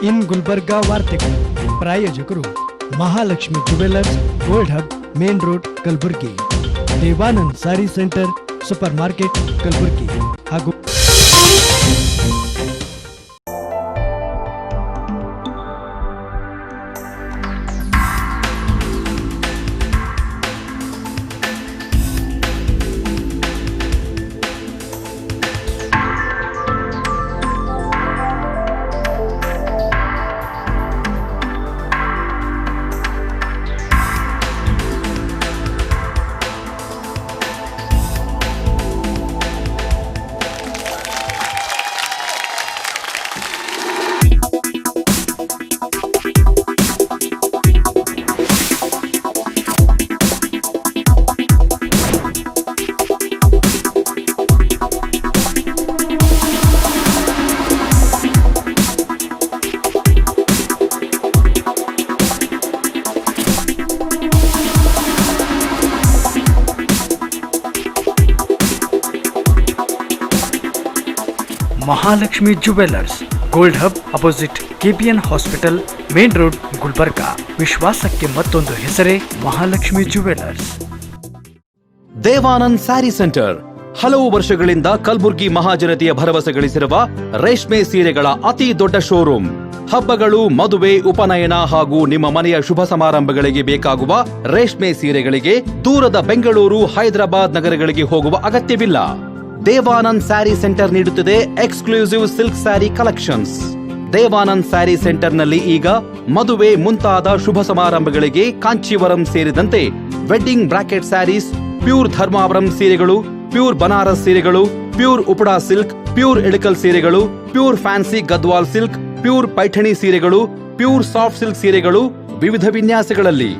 ಇನ್ ಗುಲ್ಬರ್ಗಾ ವಾರ್ತೆಗಳು ಪ್ರಾಯೋಜಕರು Mahalakshmi jewellers, gold hub, main road, Kalaburagi. Devanand sari centre, supermarket, Kalaburagi ಹಾಗೂ Mahalakshmi jewellers, gold hub, opposite KPN hospital, main road, Gulbarga. ವಿಶ್ವಾಸಕ್ಕೆ ಮತ್ತೊಂದು ಹೆಸರೇ ಮಹಾಲಕ್ಷ್ಮಿ ಜುವೆಲ್ಲರ್ಸ್. ದೇವಾನಂದ್ ಸ್ಯಾರಿ ಸೆಂಟರ್ ಹಲವು ವರ್ಷಗಳಿಂದ ಕಲಬುರ್ಗಿ ಮಹಾಜನತೆಯ ಭರವಸೆ ಗಳಿಸಿರುವ ರೇಷ್ಮೆ ಸೀರೆಗಳ ಅತಿ ದೊಡ್ಡ ಶೋರೂಮ್. ಹಬ್ಬಗಳು, ಮದುವೆ, ಉಪನಯನ ಹಾಗೂ ನಿಮ್ಮ ಮನೆಯ ಶುಭ ಸಮಾರಂಭಗಳಿಗೆ ಬೇಕಾಗುವ ರೇಷ್ಮೆ ಸೀರೆಗಳಿಗೆ ದೂರದ ಬೆಂಗಳೂರು, ಹೈದರಾಬಾದ್ ನಗರಗಳಿಗೆ ಹೋಗುವ ಅಗತ್ಯವಿಲ್ಲ. ದೇವಾನಂದ್ ಸ್ಯಾರಿ ಸೆಂಟರ್ ನೀಡುತ್ತಿದೆ exclusive silk sari collections. Devanand sari ಸೆಂಟರ್ನಲ್ಲಿ ಈಗ ಮದುವೆ ಮುಂತಾದ ಶುಭ ಸಮಾರಂಭಗಳಿಗೆ ಕಾಂಚೀವರಂ ಸೇರಿದಂತೆ wedding bracket saris, pure Dharmavaram ಸೀರೆಗಳು, ಪ್ಯೂರ್ ಬನಾರಸ್ ಸೀರೆಗಳು, pure Uppada silk, pure Ilkal ಸೀರೆಗಳು, pure fancy Gadwal silk, pure Paithani ಸೀರೆಗಳು, ಪ್ಯೂರ್ ಸಾಫ್ಟ್ ಸಿಲ್ಕ್ ಸೀರೆಗಳು ವಿವಿಧ ವಿನ್ಯಾಸಗಳಲ್ಲಿ.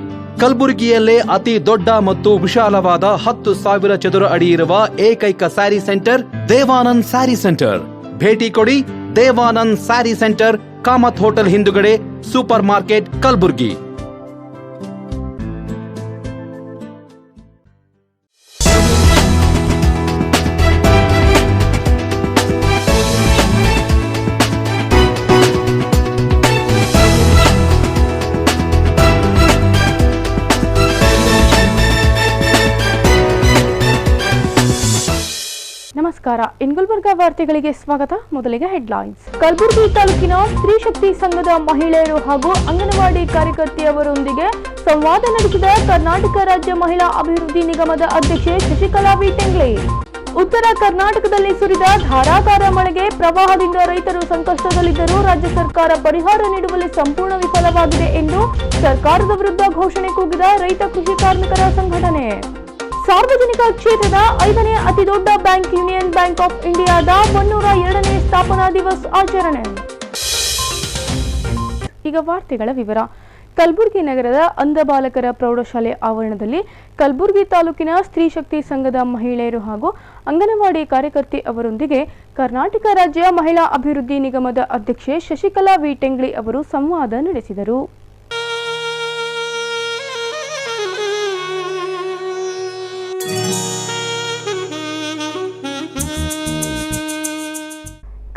ಕಲಬುರಗಿಯಲ್ಲೇ ಅತಿ ದೊಡ್ಡ ಮತ್ತು ವಿಶಾಲವಾದ 10,000 ಚದುರ ಅಡಿ ಇರುವ ಏಕೈಕ ಸ್ಯಾರಿ ಸೆಂಟರ್ ದೇವಾನಂದ್ ಸ್ಯಾರಿ ಸೆಂಟರ್. ಭೇಟಿ ಕೊಡಿ. ದೇವಾನಂದ್ ಸ್ಯಾರಿ ಸೆಂಟರ್, ಕಾಮತ್ ಹೋಟೆಲ್ ಹಿಂದುಗಡೆ, ಸೂಪರ್ ಮಾರ್ಕೆಟ್, ಕಲಬುರಗಿ. ನಮಸ್ಕಾರ. ಇನ್ ಗುಲ್ಬರ್ಗಾ ವಾರ್ತೆಗಳಿಗೆ ಸ್ವಾಗತ. ಮೊದಲಿಗೆ ಹೆಡ್ಲೈನ್ಸ್. ಕಲಬುರಗಿ ತಾಲೂಕಿನ ಸ್ತ್ರೀ ಶಕ್ತಿ ಸಂಘದ ಮಹಿಳೆಯರು ಹಾಗೂ ಅಂಗನವಾಡಿ ಕಾರ್ಯಕರ್ತೆಯವರೊಂದಿಗೆ ಸಂವಾದ ನಡೆಸಿದ ಕರ್ನಾಟಕ ರಾಜ್ಯ ಮಹಿಳಾ ಅಭಿವೃದ್ಧಿ ನಿಗಮದ ಅಧ್ಯಕ್ಷೆ ಶಶಿಕಲಾ ವಿ ಟೆಂಗ್ಲೆ. ಉತ್ತರ ಕರ್ನಾಟಕದಲ್ಲಿ ಸುರಿದ ಧಾರಾಕಾರ ಮಳೆಗೆ ಪ್ರವಾಹದಿಂದ ರೈತರು ಸಂಕಷ್ಟದಲ್ಲಿದ್ದರೂ ರಾಜ್ಯ ಸರ್ಕಾರ ಪರಿಹಾರ ನೀಡುವಲ್ಲಿ ಸಂಪೂರ್ಣ ವಿಫಲವಾಗಿದೆ ಎಂದು ಸರ್ಕಾರದ ವಿರುದ್ಧ ಘೋಷಣೆ ಕೂಗಿದ ರೈತ ಕೃಷಿ ಕಾರ್ಮಿಕರ ಸಂಘಟನೆ. ಸಾರ್ವಜನಿಕ ಕ್ಷೇತ್ರದ 5ನೇ ಅತಿದೊಡ್ಡ ಬ್ಯಾಂಕ್ ಯೂನಿಯನ್ ಬ್ಯಾಂಕ್ ಆಫ್ ಇಂಡಿಯಾದ 102ನೇ ಸ್ಥಾಪನಾ ದಿವಸ ಆಚರಣೆ. ಈಗ ವಾರ್ತೆಗಳ ವಿವರ. ಕಲಬುರಗಿ ನಗರದ ಅಂಧ ಬಾಲಕರ ಪ್ರೌಢಶಾಲೆ ಆವರಣದಲ್ಲಿ ಕಲಬುರಗಿ ತಾಲೂಕಿನ ಸ್ತ್ರೀ ಶಕ್ತಿ ಸಂಘದ ಮಹಿಳೆಯರು ಹಾಗೂ ಅಂಗನವಾಡಿ ಕಾರ್ಯಕರ್ತೆ ಅವರೊಂದಿಗೆ ಕರ್ನಾಟಕ ರಾಜ್ಯ ಮಹಿಳಾ ಅಭಿವೃದ್ಧಿ ನಿಗಮದ ಅಧ್ಯಕ್ಷೆ ಶಶಿಕಲಾ ವಿ ಟೆಂಗ್ಲೆ ಅವರು ಸಂವಾದ ನಡೆಸಿದರು.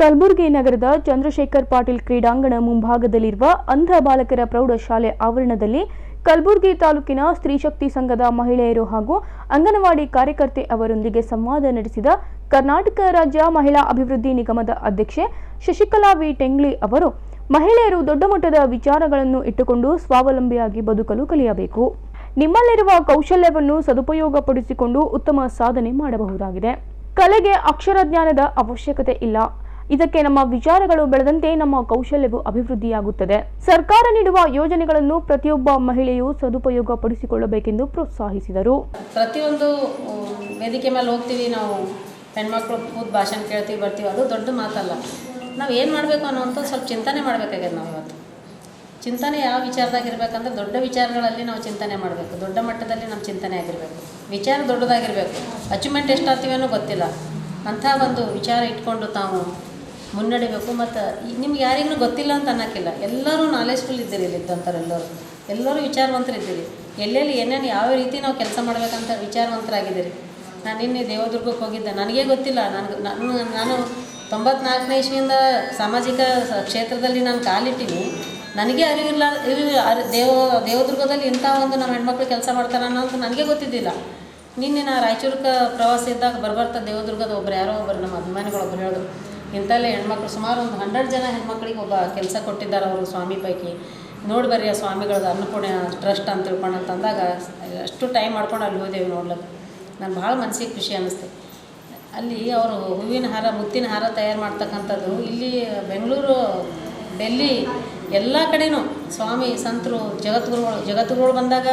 ಕಲಬುರಗಿ ನಗರದ ಚಂದ್ರಶೇಖರ್ ಪಾಟೀಲ್ ಕ್ರೀಡಾಂಗಣ ಮುಂಭಾಗದಲ್ಲಿರುವ ಅಂಧ ಬಾಲಕರ ಪ್ರೌಢಶಾಲೆ ಆವರಣದಲ್ಲಿ ಕಲಬುರಗಿ ತಾಲೂಕಿನ ಸ್ತ್ರೀ ಶಕ್ತಿ ಸಂಘದ ಮಹಿಳೆಯರು ಹಾಗೂ ಅಂಗನವಾಡಿ ಕಾರ್ಯಕರ್ತೆ ಅವರೊಂದಿಗೆ ಸಂವಾದ ನಡೆಸಿದ ಕರ್ನಾಟಕ ರಾಜ್ಯ ಮಹಿಳಾ ಅಭಿವೃದ್ಧಿ ನಿಗಮದ ಅಧ್ಯಕ್ಷೆ ಶಶಿಕಲಾ ವಿ ಟೆಂಗ್ಲೆ ಅವರು ಮಹಿಳೆಯರು ದೊಡ್ಡ ಮಟ್ಟದ ವಿಚಾರಗಳನ್ನು ಇಟ್ಟುಕೊಂಡು ಸ್ವಾವಲಂಬಿಯಾಗಿ ಬದುಕಲು ಕಲಿಯಬೇಕು. ನಿಮ್ಮಲ್ಲಿರುವ ಕೌಶಲ್ಯವನ್ನು ಸದುಪಯೋಗಪಡಿಸಿಕೊಂಡು ಉತ್ತಮ ಸಾಧನೆ ಮಾಡಬಹುದಾಗಿದೆ. ಕಲೆಗೆ ಅಕ್ಷರ ಜ್ಞಾನದ ಅವಶ್ಯಕತೆ ಇಲ್ಲ. ಇದಕ್ಕೆ ನಮ್ಮ ವಿಚಾರಗಳು ಬೆಳೆದಂತೆ ನಮ್ಮ ಕೌಶಲ್ಯವು ಅಭಿವೃದ್ಧಿಯಾಗುತ್ತದೆ. ಸರ್ಕಾರ ನೀಡುವ ಯೋಜನೆಗಳನ್ನು ಪ್ರತಿಯೊಬ್ಬ ಮಹಿಳೆಯು ಸದುಪಯೋಗ ಪಡಿಸಿಕೊಳ್ಳಬೇಕೆಂದು ಪ್ರೋತ್ಸಾಹಿಸಿದರು. ಪ್ರತಿಯೊಂದು ವೇದಿಕೆ ಮೇಲೆ ಹೋಗ್ತೀವಿ, ನಾವು ಹೆಣ್ಮಕ್ಳು ಕೂತ್ ಭಾಷಣ ಕೇಳ್ತೀವಿ, ಬರ್ತೀವಿ. ಅದು ದೊಡ್ಡ ಮಾತಲ್ಲ. ನಾವು ಏನು ಮಾಡಬೇಕು ಅನ್ನೋಂಥ ಸ್ವಲ್ಪ ಚಿಂತನೆ ಮಾಡಬೇಕಾಗ್ಯದ. ನಾವು ಇವತ್ತು ಚಿಂತನೆ ಯಾವ ವಿಚಾರದಾಗಿರ್ಬೇಕಂದ್ರೆ ದೊಡ್ಡ ವಿಚಾರಗಳಲ್ಲಿ ನಾವು ಚಿಂತನೆ ಮಾಡಬೇಕು. ದೊಡ್ಡ ಮಟ್ಟದಲ್ಲಿ ನಮ್ಮ ಚಿಂತನೆ ಆಗಿರಬೇಕು. ವಿಚಾರ ದೊಡ್ಡದಾಗಿರಬೇಕು. ಅಚೀವ್ಮೆಂಟ್ ಎಷ್ಟಾಗ್ತೀವಿ ಅನ್ನೋ ಗೊತ್ತಿಲ್ಲ. ಅಂಥ ಒಂದು ವಿಚಾರ ಇಟ್ಕೊಂಡು ತಾವು ಮುನ್ನಡಿಬೇಕು. ಮತ್ತು ನಿಮ್ಗೆ ಯಾರಿಗೂ ಗೊತ್ತಿಲ್ಲ ಅಂತ ಅನ್ನೋಕ್ಕಿಲ್ಲ. ಎಲ್ಲರೂ ನಾಲೆಜ್ಫುಲ್ ಇದ್ದೀರಿ. ಇಲ್ಲಿದ್ದಂಥವ್ರು ಎಲ್ಲರೂ ವಿಚಾರವಂತರಿದ್ದೀರಿ. ಎಲ್ಲೆಲ್ಲಿ ಏನೇನು ಯಾವ ರೀತಿ ನಾವು ಕೆಲಸ ಮಾಡಬೇಕಂತ ವಿಚಾರವಂತರಾಗಿದ್ದೀರಿ. ನಾನು ನಿನ್ನೆ ದೇವದುರ್ಗಕ್ಕೆ ಹೋಗಿದ್ದೆ. ನನಗೇ ಗೊತ್ತಿಲ್ಲ. ನಾನು 94ನೇ ಇಸ್ವಿಯಿಂದ ಸಾಮಾಜಿಕ ಕ್ಷೇತ್ರದಲ್ಲಿ ನಾನು ಕಾಲಿಟ್ಟಿನಿ. ನನಗೆ ಅರಿವಿಲ್ಲ, ದೇವದುರ್ಗದಲ್ಲಿ ಇಂಥ ಒಂದು ನಮ್ಮ ಹೆಣ್ಮಕ್ಳು ಕೆಲಸ ಮಾಡ್ತಾರೆ ಅನ್ನೋದು ನನಗೆ ಗೊತ್ತಿದ್ದಿಲ್ಲ. ನಿನ್ನೆ ನಾ ರಾಯಚೂರಿಗೆ ಪ್ರವಾಸ ಇದ್ದಾಗ ಬರ್ತಾ ದೇವದುರ್ಗದ ಯಾರೋ ಒಬ್ಬರು ನಮ್ಮ ಅಭಿಮಾನಿಗಳೊಬ್ಬರು ಹೇಳಿದ್ರು, ಇಂಥಲ್ಲೇ ಹೆಣ್ಮಕ್ಳು ಸುಮಾರು ಒಂದು 100 ಜನ ಹೆಣ್ಮಕ್ಳಿಗೆ ಒಬ್ಬ ಕೆಲಸ ಕೊಟ್ಟಿದ್ದಾರೆ ಅವರು ಸ್ವಾಮಿ ಪೈಕಿ, ನೋಡಿ ಬರ್ರಿ ಆ ಸ್ವಾಮಿಗಳದ್ದು ಅನ್ನಪೂರ್ಣ ಟ್ರಸ್ಟ್ ಅಂತ ತಿಳ್ಕೊಂಡು ಅಂತಂದಾಗ ಅಷ್ಟು ಟೈಮ್ ಮಾಡ್ಕೊಂಡು ಅಲ್ಲಿ ಹೋದೆವು ನೋಡ್ಲಿಕ್ಕೆ. ನಾನು ಭಾಳ ಮನಸ್ಸಿಗೆ ಖುಷಿ ಅನ್ನಿಸ್ತು. ಅಲ್ಲಿ ಅವರು ಹೂವಿನ ಹಾರ, ಮುತ್ತಿನ ಹಾರ ತಯಾರು ಮಾಡ್ತಕ್ಕಂಥದ್ದು ಇಲ್ಲಿ ಬೆಂಗಳೂರು, ಡೆಲ್ಲಿ ಎಲ್ಲ ಕಡೆನೂ ಸ್ವಾಮಿ ಸಂತರು ಜಗದ್ಗುರುಗಳು ಬಂದಾಗ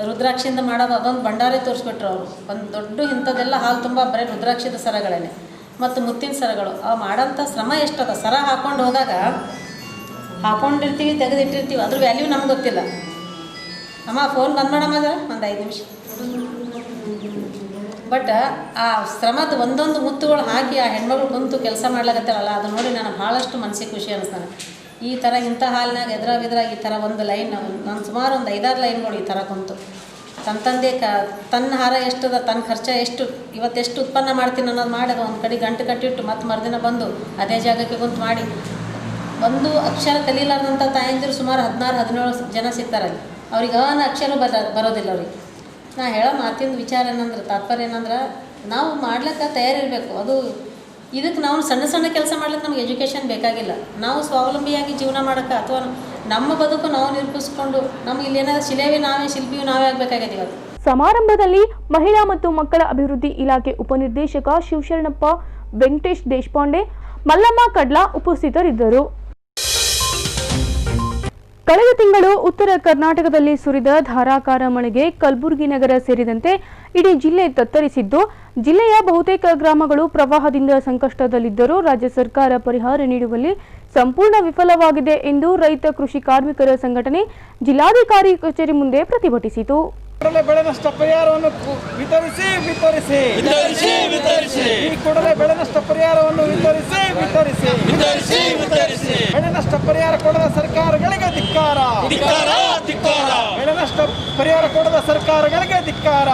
ರುದ್ರಾಕ್ಷಿಯಿಂದ ಮಾಡೋದು ಅದೊಂದು ಭಂಡಾರೇ ತೋರಿಸ್ಬಿಟ್ರು ಅವರು. ಒಂದು ದೊಡ್ಡ ಇಂಥದ್ದೆಲ್ಲ ಹಾಲು ತುಂಬ ಬರೀ ರುದ್ರಾಕ್ಷಿದ ಸರಗಳೇ ಮತ್ತು ಮುತ್ತಿನ ಸರಗಳು. ಅವು ಮಾಡೋಂಥ ಶ್ರಮ ಎಷ್ಟದ. ಸರ ಹಾಕ್ಕೊಂಡು ಹೋದಾಗ ಹಾಕ್ಕೊಂಡಿರ್ತೀವಿ, ತೆಗೆದಿಟ್ಟಿರ್ತೀವಿ, ಅದ್ರ ವ್ಯಾಲ್ಯೂ ನಮ್ಗೆ ಗೊತ್ತಿಲ್ಲ. ಅಮ್ಮ ಫೋನ್ ಬಂದ್ ಮಾಡಮ್ಮ ಅದರ ಒಂದು 5 ನಿಮಿಷ. ಬಟ್ ಆ ಶ್ರಮದ ಒಂದೊಂದು ಮುತ್ತುಗಳು ಹಾಕಿ ಆ ಹೆಣ್ಮಗಳು ಕುಂತು ಕೆಲಸ ಮಾಡ್ಲಾಗತ್ತಾರಲ್ಲ, ಅದು ನೋಡಿ ನಾನು ಭಾಳಷ್ಟು ಮನಸ್ಸಿಗೆ ಖುಷಿ ಅನ್ನಿಸ್ತಾನೆ. ಈ ಥರ ಇಂಥ ಹಾಲಿನಾಗ ಎದ್ರಾಗ ಈ ಥರ ಒಂದು ಲೈನ್, ನಾನು ಸುಮಾರು ಒಂದು 5-6 ಲೈನ್ಗಳು ಈ ಥರ ಕುಂತು ತಂದೆ ತನ್ನ ಹಾರ ಎಷ್ಟದ, ತನ್ನ ಖರ್ಚು ಎಷ್ಟು, ಇವತ್ತೆಷ್ಟು ಉತ್ಪನ್ನ ಮಾಡ್ತೀನಿ ಅನ್ನೋದು ಮಾಡಿ ಅದು ಒಂದು ಕಡೆ ಗಂಟು ಕಟ್ಟಿಟ್ಟು ಮತ್ತೆ ಮರುದಿನ ಬಂದು ಅದೇ ಜಾಗಕ್ಕೆ ಕುಂತು ಮಾಡಿ. ಒಂದು ಅಕ್ಷರ ಕಲೀಲಾರ್ದಂಥ ತಾಯಂದಿರು ಸುಮಾರು 16-17 ಜನ ಸಿಗ್ತಾರಲ್ಲಿ. ಅವ್ರಿಗೆ ಅಕ್ಷರ ಬರೋದಿಲ್ಲ ಅವ್ರಿಗೆ. ನಾ ಹೇಳೋ ಮಾತಿನ ವಿಚಾರ ಏನಂದ್ರೆ, ತಾತ್ಪರ್ಯ ಏನಂದ್ರೆ, ನಾವು ಮಾಡ್ಲಿಕ್ಕೆ ತಯಾರಿರಬೇಕು. ಅದು ಇದಕ್ಕೆ ನಾವು ಸಣ್ಣ ಕೆಲಸ ಮಾಡ್ಲಿಕ್ಕೆ ನಮ್ಗೆ ಎಜುಕೇಷನ್ ಬೇಕಾಗಿಲ್ಲ. ನಾವು ಸ್ವಾವಲಂಬಿಯಾಗಿ ಜೀವನ ಮಾಡೋಕ್ಕೆ ಅಥವಾ ನಮ್ಮ ಬದುಕು ನಾವು ನಿರ್ಮಿಸ್ಕೊಂಡು ನಮ್ಗೆ ಇಲ್ಲೇನಾದ್ರು ಶಿಲ್ಪಿಯು ನಾವೇ ಆಗಬೇಕಾಗಿದೆ ಇವತ್ತು. ಸಮಾರಂಭದಲ್ಲಿ ಮಹಿಳಾ ಮತ್ತು ಮಕ್ಕಳ ಅಭಿವೃದ್ಧಿ ಇಲಾಖೆ ಉಪನಿರ್ದೇಶಕ ಶಿವಶರಣಪ್ಪ, ವೆಂಕಟೇಶ್ ದೇಶಪಾಂಡೆ, ಮಲ್ಲಮ್ಮ ಕಡ್ಲಾ ಉಪಸ್ಥಿತರಿದ್ದರು. ಕಳೆದ ತಿಂಗಳು ಉತ್ತರ ಕರ್ನಾಟಕದಲ್ಲಿ ಸುರಿದ ಧಾರಾಕಾರ ಮಳೆಗೆ ಕಲಬುರಗಿ ನಗರ ಸೇರಿದಂತೆ ಇಡೀ ಜಿಲ್ಲೆ ತತ್ತರಿಸಿದ್ದು, ಜಿಲ್ಲೆಯ ಬಹುತೇಕ ಗ್ರಾಮಗಳು ಪ್ರವಾಹದಿಂದ ಸಂಕಷ್ಟದಲ್ಲಿದ್ದರೂ ರಾಜ್ಯ ಸರ್ಕಾರ ಪರಿಹಾರ ನೀಡುವಲ್ಲಿ ಸಂಪೂರ್ಣ ವಿಫಲವಾಗಿದೆ ಎಂದು ರೈತ ಕೃಷಿ ಕಾರ್ಮಿಕರ ಸಂಘಟನೆ ಜಿಲ್ಲಾಧಿಕಾರಿ ಕಚೇರಿ ಮುಂದೆ ಪ್ರತಿಭಟಿಸಿತು. ಬೆಳೆ ನಷ್ಟ ಪರಿಹಾರವನ್ನು ವಿತರಿಸಿ ಕೂಡಲೇ ಬೆಳೆ ನಷ್ಟ ಪರಿಹಾರವನ್ನು ವಿತರಿಸಿ ಬೆಳೆ ನಷ್ಟ ಪರಿಹಾರ ಕೊಡದ ಸರ್ಕಾರಗಳಿಗೆ ಧಿಕ್ಕಾರ, ಬೆಳೆ ನಷ್ಟ ಪರಿಹಾರ ಕೊಡದ ಸರ್ಕಾರಗಳಿಗೆ ಧಿಕ್ಕಾರ.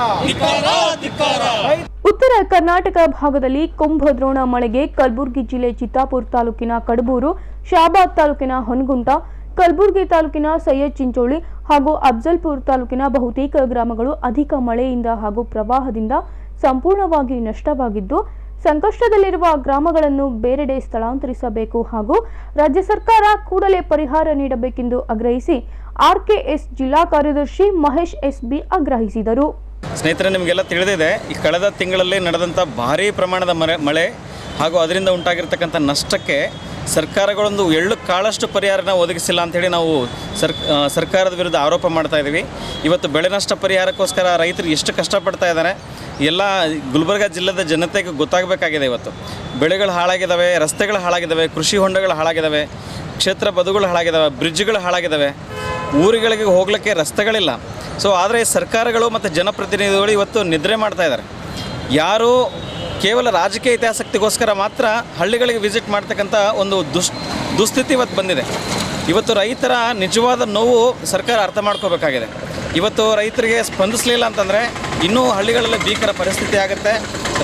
ಉತ್ತರ ಕರ್ನಾಟಕ ಭಾಗದಲ್ಲಿ ಕುಂಭದ್ರೋಣ ಮಳೆಗೆ ಕಲಬುರಗಿ ಜಿಲ್ಲೆ ಚಿತ್ತಾಪುರ ತಾಲೂಕಿನ ಕಡಬೂರು, ಶಾಬಾದ್ ತಾಲೂಕಿನ ಹೊನಗುಂಟ, ಕಲಬುರಗಿ ತಾಲೂಕಿನ ಸೈಯದ್ ಚಿಂಚೋಳಿ ಹಾಗೂ ಅಫ್ಜಲ್ಪುರ ತಾಲೂಕಿನ ಬಹುತೇಕ ಗ್ರಾಮಗಳು ಅಧಿಕ ಮಳೆಯಿಂದ ಹಾಗೂ ಪ್ರವಾಹದಿಂದ ಸಂಪೂರ್ಣವಾಗಿ ನಷ್ಟವಾಗಿದ್ದು, ಸಂಕಷ್ಟದಲ್ಲಿರುವ ಗ್ರಾಮಗಳನ್ನು ಬೇರೆಡೆ ಸ್ಥಳಾಂತರಿಸಬೇಕು ಹಾಗೂ ರಾಜ್ಯ ಸರ್ಕಾರ ಕೂಡಲೇ ಪರಿಹಾರ ನೀಡಬೇಕೆಂದು ಆಗ್ರಹಿಸಿ ಆರ್ಕೆಎಸ್ ಜಿಲ್ಲಾ ಕಾರ್ಯದರ್ಶಿ ಮಹೇಶ್ ಎಸ್ಬಿ ಆಗ್ರಹಿಸಿದರು. ಸ್ನೇಹಿತರೆ, ನಿಮಗೆಲ್ಲ ತಿಳಿದಿದೆ, ಈ ಕಳೆದ ತಿಂಗಳಲ್ಲಿ ನಡೆದಂಥ ಭಾರೀ ಪ್ರಮಾಣದ ಮಳೆ ಹಾಗೂ ಅದರಿಂದ ಉಂಟಾಗಿರ್ತಕ್ಕಂಥ ನಷ್ಟಕ್ಕೆ ಸರ್ಕಾರಗಳೊಂದು ಎಳ್ಳು ಕಾಳಷ್ಟು ಪರಿಹಾರನ ಒದಗಿಸಿಲ್ಲ ಅಂಥೇಳಿ ನಾವು ಸರ್ಕಾರದ ವಿರುದ್ಧ ಆರೋಪ ಮಾಡ್ತಾ ಇದ್ದೀವಿ. ಇವತ್ತು ಬೆಳೆ ನಷ್ಟ ಪರಿಹಾರಕ್ಕೋಸ್ಕರ ರೈತರು ಎಷ್ಟು ಕಷ್ಟಪಡ್ತಾ ಇದ್ದಾರೆ ಎಲ್ಲ ಗುಲ್ಬರ್ಗ ಜಿಲ್ಲೆದ ಜನತೆಗೆ ಗೊತ್ತಾಗಬೇಕಾಗಿದೆ. ಇವತ್ತು ಬೆಳೆಗಳು ಹಾಳಾಗಿದ್ದಾವೆ, ರಸ್ತೆಗಳು ಹಾಳಾಗಿದ್ದಾವೆ, ಕೃಷಿ ಹೊಂಡಗಳು ಹಾಳಾಗಿದ್ದಾವೆ, ಕ್ಷೇತ್ರ ಬದುಗಳು ಹಾಳಾಗಿದ್ದಾವೆ, ಬ್ರಿಡ್ಜ್ಗಳು ಹಾಳಾಗಿದ್ದಾವೆ, ಊರುಗಳಿಗೆ ಹೋಗಲಿಕ್ಕೆ ರಸ್ತೆಗಳಿಲ್ಲ. ಸೊ ಆದರೆ ಸರ್ಕಾರಗಳು ಮತ್ತು ಜನಪ್ರತಿನಿಧಿಗಳು ಇವತ್ತು ನಿದ್ರೆ ಮಾಡ್ತಾ ಇದ್ದಾರೆ. ಯಾರು ಕೇವಲ ರಾಜಕೀಯ ಹಿತಾಸಕ್ತಿಗೋಸ್ಕರ ಮಾತ್ರ ಹಳ್ಳಿಗಳಿಗೆ ವಿಸಿಟ್ ಮಾಡ್ತಕ್ಕಂಥ ಒಂದು ದುಸ್ಥಿತಿ ಇವತ್ತು ಬಂದಿದೆ. ಇವತ್ತು ರೈತರ ನಿಜವಾದ ನೋವು ಸರ್ಕಾರ ಅರ್ಥ ಮಾಡ್ಕೋಬೇಕಾಗಿದೆ. ಇವತ್ತು ರೈತರಿಗೆ ಸ್ಪಂದಿಸಲಿಲ್ಲ ಅಂತಂದರೆ ಇನ್ನೂ ಹಳ್ಳಿಗಳಲ್ಲಿ ಭೀಕರ ಪರಿಸ್ಥಿತಿ ಆಗುತ್ತೆ,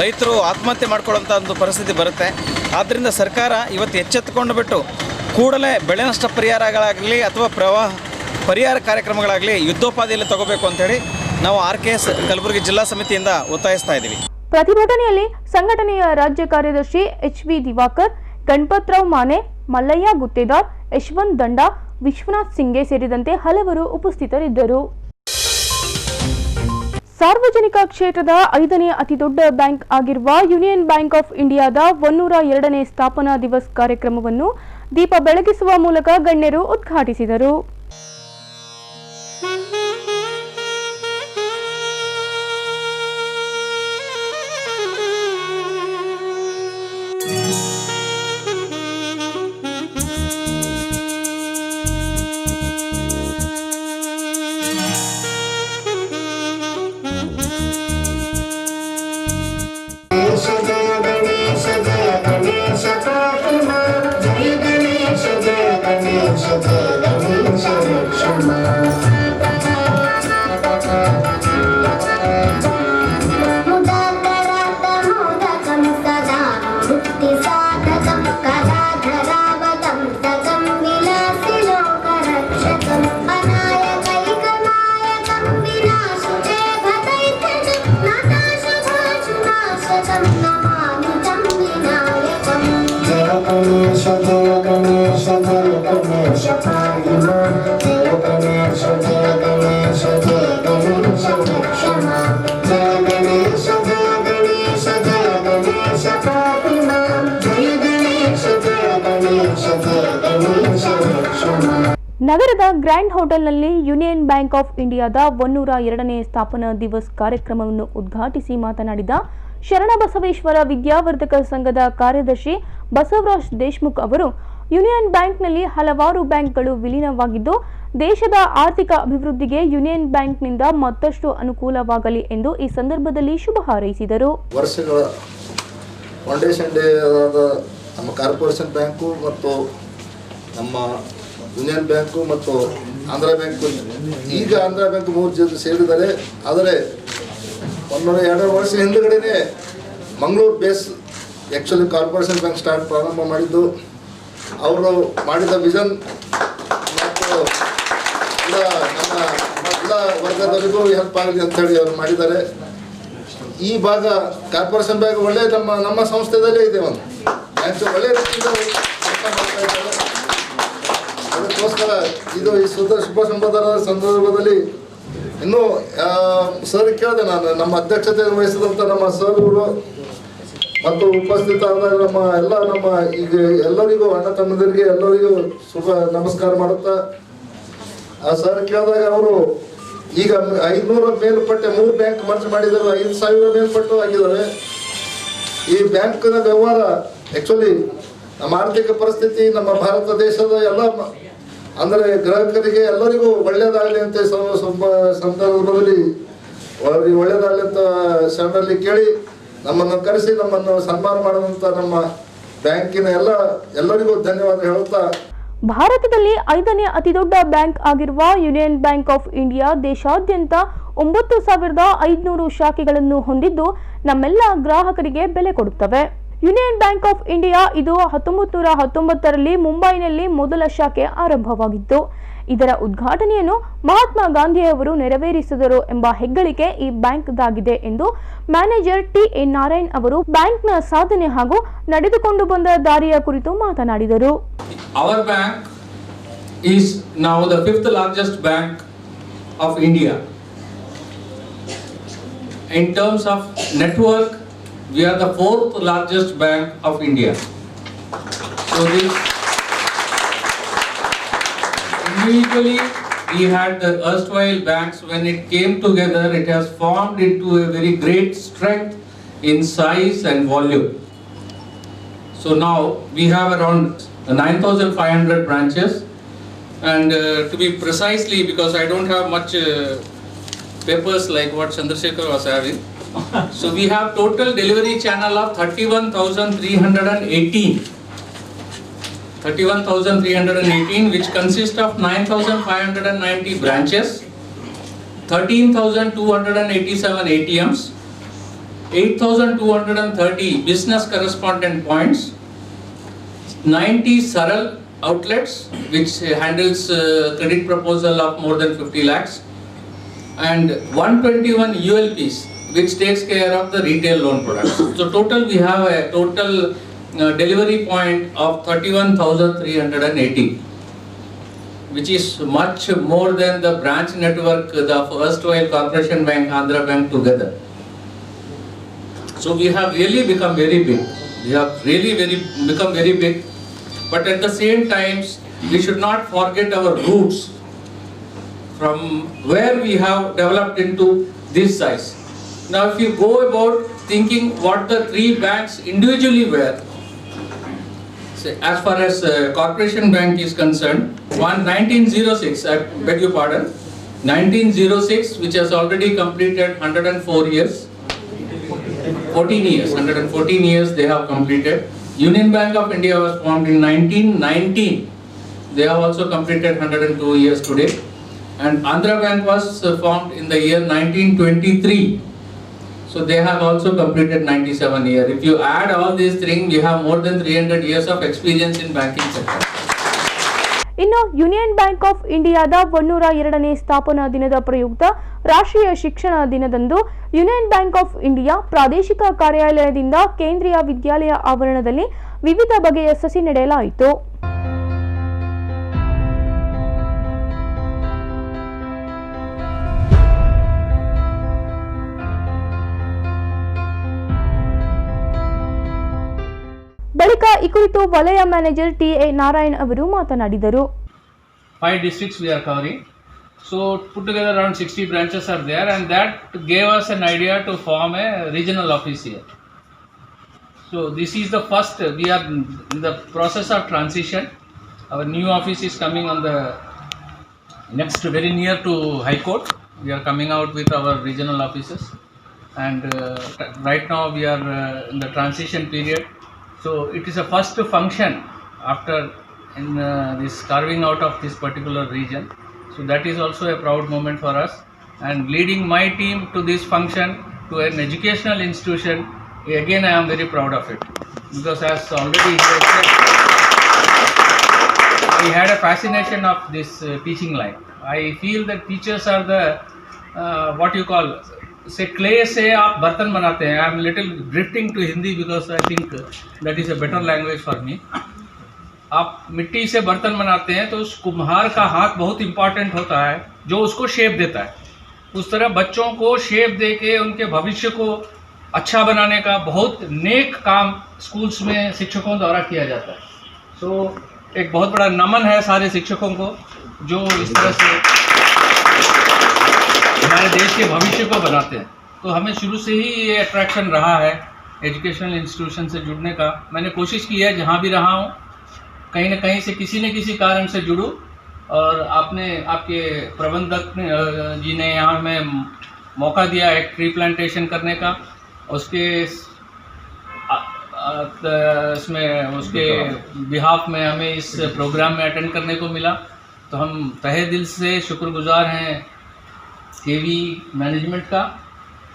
ರೈತರು ಆತ್ಮಹತ್ಯೆ ಮಾಡ್ಕೊಳ್ಳೋಂಥ ಒಂದು ಪರಿಸ್ಥಿತಿ ಬರುತ್ತೆ. ಆದ್ದರಿಂದ ಸರ್ಕಾರ ಇವತ್ತು ಎಚ್ಚೆತ್ತುಕೊಂಡು ಬಿಟ್ಟು ಕೂಡಲೇ ಬೆಳೆ ನಷ್ಟ ಪರಿಹಾರಗಳಾಗಲಿ ಅಥವಾ ಪರಿಹಾರ ಕಾರ್ಯಕ್ರಮಗಳಾಗಲಿ ಯುದ್ಧೋಪಾದಿಯಲ್ಲಿ ತಗೋಬೇಕು ಅಂತೇಳಿ ನಾವು ಆರ್ಕೆಎಸ್ ಕಲಬುರಗಿ ಜಿಲ್ಲಾ ಸಮಿತಿಯಿಂದ ಒತ್ತಾಯಿಸ್ತಾ ಇದ್ದೀವಿ. ಪ್ರತಿಭಟನೆಯಲ್ಲಿ ಸಂಘಟನೆಯ ರಾಜ್ಯ ಕಾರ್ಯದರ್ಶಿ ಎಚ್.ವಿ. ದಿವಾಕರ್, ಗಣಪತರಾವ್ ಮಾನೆ, ಮಲ್ಲಯ್ಯ ಗುತ್ತೇದಾರ್, ಯಶವಂತ್ ದಂಡ, ವಿಶ್ವನಾಥ್ ಸಿಂಗೆ ಸೇರಿದಂತೆ ಹಲವರು ಉಪಸ್ಥಿತರಿದ್ದರು. ಸಾರ್ವಜನಿಕ ಕ್ಷೇತ್ರದ 5ನೇ ಅತಿದೊಡ್ಡ ಬ್ಯಾಂಕ್ ಆಗಿರುವ ಯೂನಿಯನ್ ಬ್ಯಾಂಕ್ ಆಫ್ ಇಂಡಿಯಾದ 102ನೇ ಸ್ಥಾಪನಾ ದಿವಸ್ ಕಾರ್ಯಕ್ರಮವನ್ನು ದೀಪ ಬೆಳಗಿಸುವ ಮೂಲಕ ಗಣ್ಯರು ಉದ್ಘಾಟಿಸಿದರು. ಮುದ ಕರಾತ ಮೋದ ಕಮಸದ ಮುಕ್ತಿ ಸಾಧಕ ನಗರದ ಗ್ರ್ಯಾಂಡ್ ಹೋಟೆಲ್ನಲ್ಲಿ ಯೂನಿಯನ್ ಬ್ಯಾಂಕ್ ಆಫ್ ಇಂಡಿಯಾದ 102ನೇ ಸ್ಥಾಪನಾ ದಿವಸ್ ಕಾರ್ಯಕ್ರಮವನ್ನು ಉದ್ಘಾಟಿಸಿ ಮಾತನಾಡಿದ ಶರಣಬಸವೇಶ್ವರ ವಿದ್ಯಾವರ್ಧಕ ಸಂಘದ ಕಾರ್ಯದರ್ಶಿ ಬಸವರಾಜ್ ದೇಶಮುಖ್ ಅವರು, ಯೂನಿಯನ್ ಬ್ಯಾಂಕ್ನಲ್ಲಿ ಹಲವಾರು ಬ್ಯಾಂಕ್ಗಳು ವಿಲೀನವಾಗಿದ್ದು ದೇಶದ ಆರ್ಥಿಕ ಅಭಿವೃದ್ಧಿಗೆ ಯೂನಿಯನ್ ಬ್ಯಾಂಕ್ನಿಂದ ಮತ್ತಷ್ಟು ಅನುಕೂಲವಾಗಲಿ ಎಂದು ಈ ಸಂದರ್ಭದಲ್ಲಿ ಶುಭ ಹಾರೈಸಿದರು. ವರ್ಷಗಳ ಫೌಂಡೇಶನ್ ಡೇ ಆದ ನಮ್ಮ ಕಾರ್ಪೊರೇಷನ್ ಬ್ಯಾಂಕು ಮತ್ತು ನಮ್ಮ ಯೂನಿಯನ್ ಬ್ಯಾಂಕು ಮತ್ತು ಆಂಧ್ರ ಬ್ಯಾಂಕು, ಈಗ ಆಂಧ್ರ ಬ್ಯಾಂಕ್ 3 ಜನ ಸೇರಿದ್ದಾರೆ. ಆದರೆ 1-2 ವರ್ಷ ಹಿಂದುಗಡೆನೇ Mangaluru base actually corporation bank ಪ್ರಾರಂಭ ಮಾಡಿದ್ದು. ಅವರು ಮಾಡಿದ ವಿಷನ್ ಮತ್ತು ನಮ್ಮ ಎಲ್ಲ ವರ್ಗದವರಿಗೂ ಹೆಲ್ಪ್ ಆಗಲಿ ಅಂಥೇಳಿ ಅವರು ಮಾಡಿದ್ದಾರೆ. ಈ ಭಾಗ ಕಾರ್ಪೊರೇಷನ್ ಬ್ಯಾಂಕ್ ಒಳ್ಳೆ ನಮ್ಮ ಸಂಸ್ಥೆದಲ್ಲೇ ಇದೆ, ಒಂದು ಬ್ಯಾಂಕ್ ಒಳ್ಳೆ ರೀತಿಯಿಂದ ಕೆಲಸ ಮಾಡ್ತಾ ಇದ್ದಾರೆ. ಅದಕ್ಕೋಸ್ಕರ ಇದು ಈ ಶುಭ ಸಂದರ್ಭದಲ್ಲಿ ಇನ್ನೂ ಸರ್ ಕೇಳಿದೆ ನಾನು, ನಮ್ಮ ಅಧ್ಯಕ್ಷತೆ ವಹಿಸಿದಂಥ ನಮ್ಮ ಸರ್ಗಳು ಮತ್ತು ಉಪಸ್ಥಿತರಾದ ನಮ್ಮ ಈಗ ಎಲ್ಲರಿಗೂ ಅಣ್ಣ ತಮ್ಮಂದಿರಿಗೆ ಎಲ್ಲರಿಗೂ ಶುಭ ನಮಸ್ಕಾರ ಮಾಡುತ್ತಾ, ಸರ್ ಕೇಳಿದಾಗ ಅವರು ಈಗ 500 ಮೇಲ್ಪಟ್ಟೆ 3 ಬ್ಯಾಂಕ್ ಮರ್ಜ್ ಮಾಡಿದ್ದಾರೆ, 5,000 ಮೇಲ್ಪಟ್ಟು ಆಗಿದ್ದಾರೆ. ಈ ಬ್ಯಾಂಕಿನ ವ್ಯವಹಾರ ಆ್ಯಕ್ಚುಲಿ ನಮ್ಮ ಆರ್ಥಿಕ ಪರಿಸ್ಥಿತಿ ನಮ್ಮ ಭಾರತ ದೇಶದ ಎಲ್ಲ ಅಂದರೆ ಗ್ರಾಹಕರಿಗೆ ಎಲ್ಲರಿಗೂ ಒಳ್ಳೆಯದಾಗಲಿ ಅಂತ ಸಂದರ್ಭದಲ್ಲಿ ಒಳ್ಳೆಯದಾಗಲಿ ಅಂತ ಶರಣರಲ್ಲಿ ಕೇಳಿ ನಮ್ಮನ್ನು ಕರೆಸಿ ನಮ್ಮನ್ನು ಸನ್ಮಾನ ಮಾಡಿದಂಥ ನಮ್ಮ ಬ್ಯಾಂಕಿನ ಎಲ್ಲರಿಗೂ ಧನ್ಯವಾದ ಹೇಳುತ್ತಾ, ಭಾರತದಲ್ಲಿ 5ನೇ ಅತಿದೊಡ್ಡ ಬ್ಯಾಂಕ್ ಆಗಿರುವ ಯೂನಿಯನ್ ಬ್ಯಾಂಕ್ ಆಫ್ ಇಂಡಿಯಾ ದೇಶಾದ್ಯಂತ 9,500 ಶಾಖೆಗಳನ್ನು ಹೊಂದಿದ್ದು ನಮ್ಮೆಲ್ಲ ಗ್ರಾಹಕರಿಗೆ ಬೆಲೆ ಕೊಡುತ್ತವೆ. ಯೂನಿಯನ್ ಬ್ಯಾಂಕ್ ಆಫ್ ಇಂಡಿಯಾ ಇದು 1919ರಲ್ಲಿ ಮುಂಬೈನಲ್ಲಿ ಮೊದಲ ಶಾಖೆ ಆರಂಭವಾಗಿತ್ತು. ಇದರ ಉದ್ಘಾಟನೆಯನ್ನು ಮಹಾತ್ಮ ಗಾಂಧಿಯವರು ನೆರವೇರಿಸಿದರು ಎಂಬ ಹೆಗ್ಗಳಿಕೆ ಈ ಬ್ಯಾಂಕ್ದಾಗಿದೆ ಎಂದು ಮ್ಯಾನೇಜರ್ ಟಿ.ಎ. ನಾರಾಯಣ್ ಅವರು ಬ್ಯಾಂಕ್ನ ಸಾಧನೆ ಹಾಗೂ ನಡೆದುಕೊಂಡು ಬಂದ ದಾರಿಯ ಕುರಿತು ಮಾತನಾಡಿದರು. Our bank is now the 5th largest bank of India. In terms of network, we are the 4th largest bank of India. So this individually we had the erstwhile banks. When it came together, it has formed into a very great strength in size and volume. So now we have around 9,500 branches, and to be precisely, because I don't have much papers like what Chandrasekhar was having, so we have total delivery channel of 31,318, which consists of 9,590 branches, 13,287 ATMs, 8,230 business correspondent points, 90 Saral outlets, which handles credit proposal of more than 50 lakhs, and 121 ULPs, which takes care of the retail loan products. So total we have a total delivery point of 31,380, which is much more than the branch network, the erstwhile Corporation Bank, Andhra Bank together. So we have really become very big. We have really become very big, but at the same time, we should not forget our roots from where we have developed into this size. Now, if you go about thinking what the 3 banks individually were, say, as far as Corporation Bank is concerned, 1906, I beg your pardon, 1906, which has already completed 104 years. 114 years they have completed. Union Bank of India was formed in 1919. They have also completed 102 years today. And Andhra Bank was formed in the year 1923. So they have also completed 97 years. If you add all these things, we have more than 300 years of experience in banking sector. ಇನ್ನು union bank of ಇಂಡಿಯಾದ 102ನೇ ಸ್ಥಾಪನಾ ದಿನದ ಪ್ರಯುಕ್ತ ರಾಷ್ಟ್ರೀಯ ಶಿಕ್ಷಣ ದಿನದಂದು union bank of India ಪ್ರಾದೇಶಿಕ ಕಾರ್ಯಾಲಯದಿಂದ ಕೇಂದ್ರೀಯ ವಿದ್ಯಾಲಯ ಆವರಣದಲ್ಲಿ ವಿವಿಧ ಬಗೆಯ ಸಸಿ ನೆಡಲಾಯಿತು. ಕುರಿತು ವಲಯ ಮ್ಯಾನೇಜರ್ ಟಿ.ಎ. ನಾರಾಯಣ್ ಅವರು ಮಾತನಾಡಿದರು. 5 districts we are covering. So put together around 60 branches are there, and that gave us an idea to form a regional office here. So this is the first, we are in the process of transition. Our new office is coming on the next, very near to High Court. We are coming out with our regional offices, and right now we are in the transition period. So it is a first function after in this carving out of this particular region. So that is also a proud moment for us, and leading my team to this function, to an educational institution, again I am very proud of it, because as already he has said, I had a fascination of this teaching line. I feel that teachers are the what you call, say clay से आप बर्तन बनाते हैं. I am little drifting to Hindi because I think that is a better language for me. आप मिट्टी से बर्तन बनाते हैं तो उस कुम्हार का हाथ बहुत इम्पॉर्टेंट होता है जो उसको शेप देता है. उस तरह बच्चों को शेप दे के उनके भविष्य को अच्छा बनाने का बहुत नेक काम स्कूल्स में शिक्षकों द्वारा किया जाता है. सो एक बहुत बड़ा नमन है सारे शिक्षकों को जो इस तरह से हमारे देश के भविष्य को बनाते हैं. तो हमें शुरू से ही ये अट्रैक्शन रहा है एजुकेशनल इंस्टीट्यूशन से जुड़ने का. मैंने कोशिश की है जहाँ भी रहा हूँ कहीं न कहीं से किसी न किसी कारण से जुड़ूं, और आपके प्रबंधक जी ने यहाँ में मौका दिया एक ट्री प्लांटेशन करने का. उसके इसमें उसके बिहाफ में हमें इस प्रोग्राम में अटेंड करने को मिला, तो हम तहे दिल से शुक्रगुजार हैं केवी मैनेजमेंट का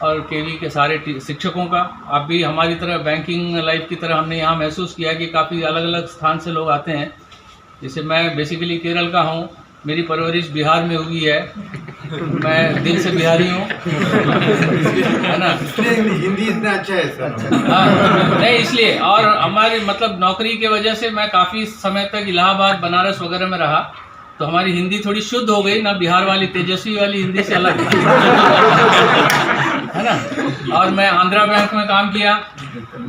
और केवी के सारे शिक्षकों का. आप भी हमारी तरह बैंकिंग लाइफ की तरह हमने यहाँ महसूस किया कि काफ़ी अलग अलग स्थान से लोग आते हैं. जैसे मैं बेसिकली केरल का हूँ, मेरी परवरिश बिहार में हुई है, मैं दिल से बिहारी हूँ, है ना. हिंदी इतना अच्छा है सर. हाँ, नहीं इसलिए, और हमारी मतलब नौकरी के वजह से मैं काफ़ी समय तक इलाहाबाद बनारस वगैरह में रहा, तो हमारी हिंदी थोड़ी शुद्ध हो गई ना, बिहार वाली तेजस्वी वाली हिंदी से अलग है ना. और मैं आंध्रा बैंक में काम किया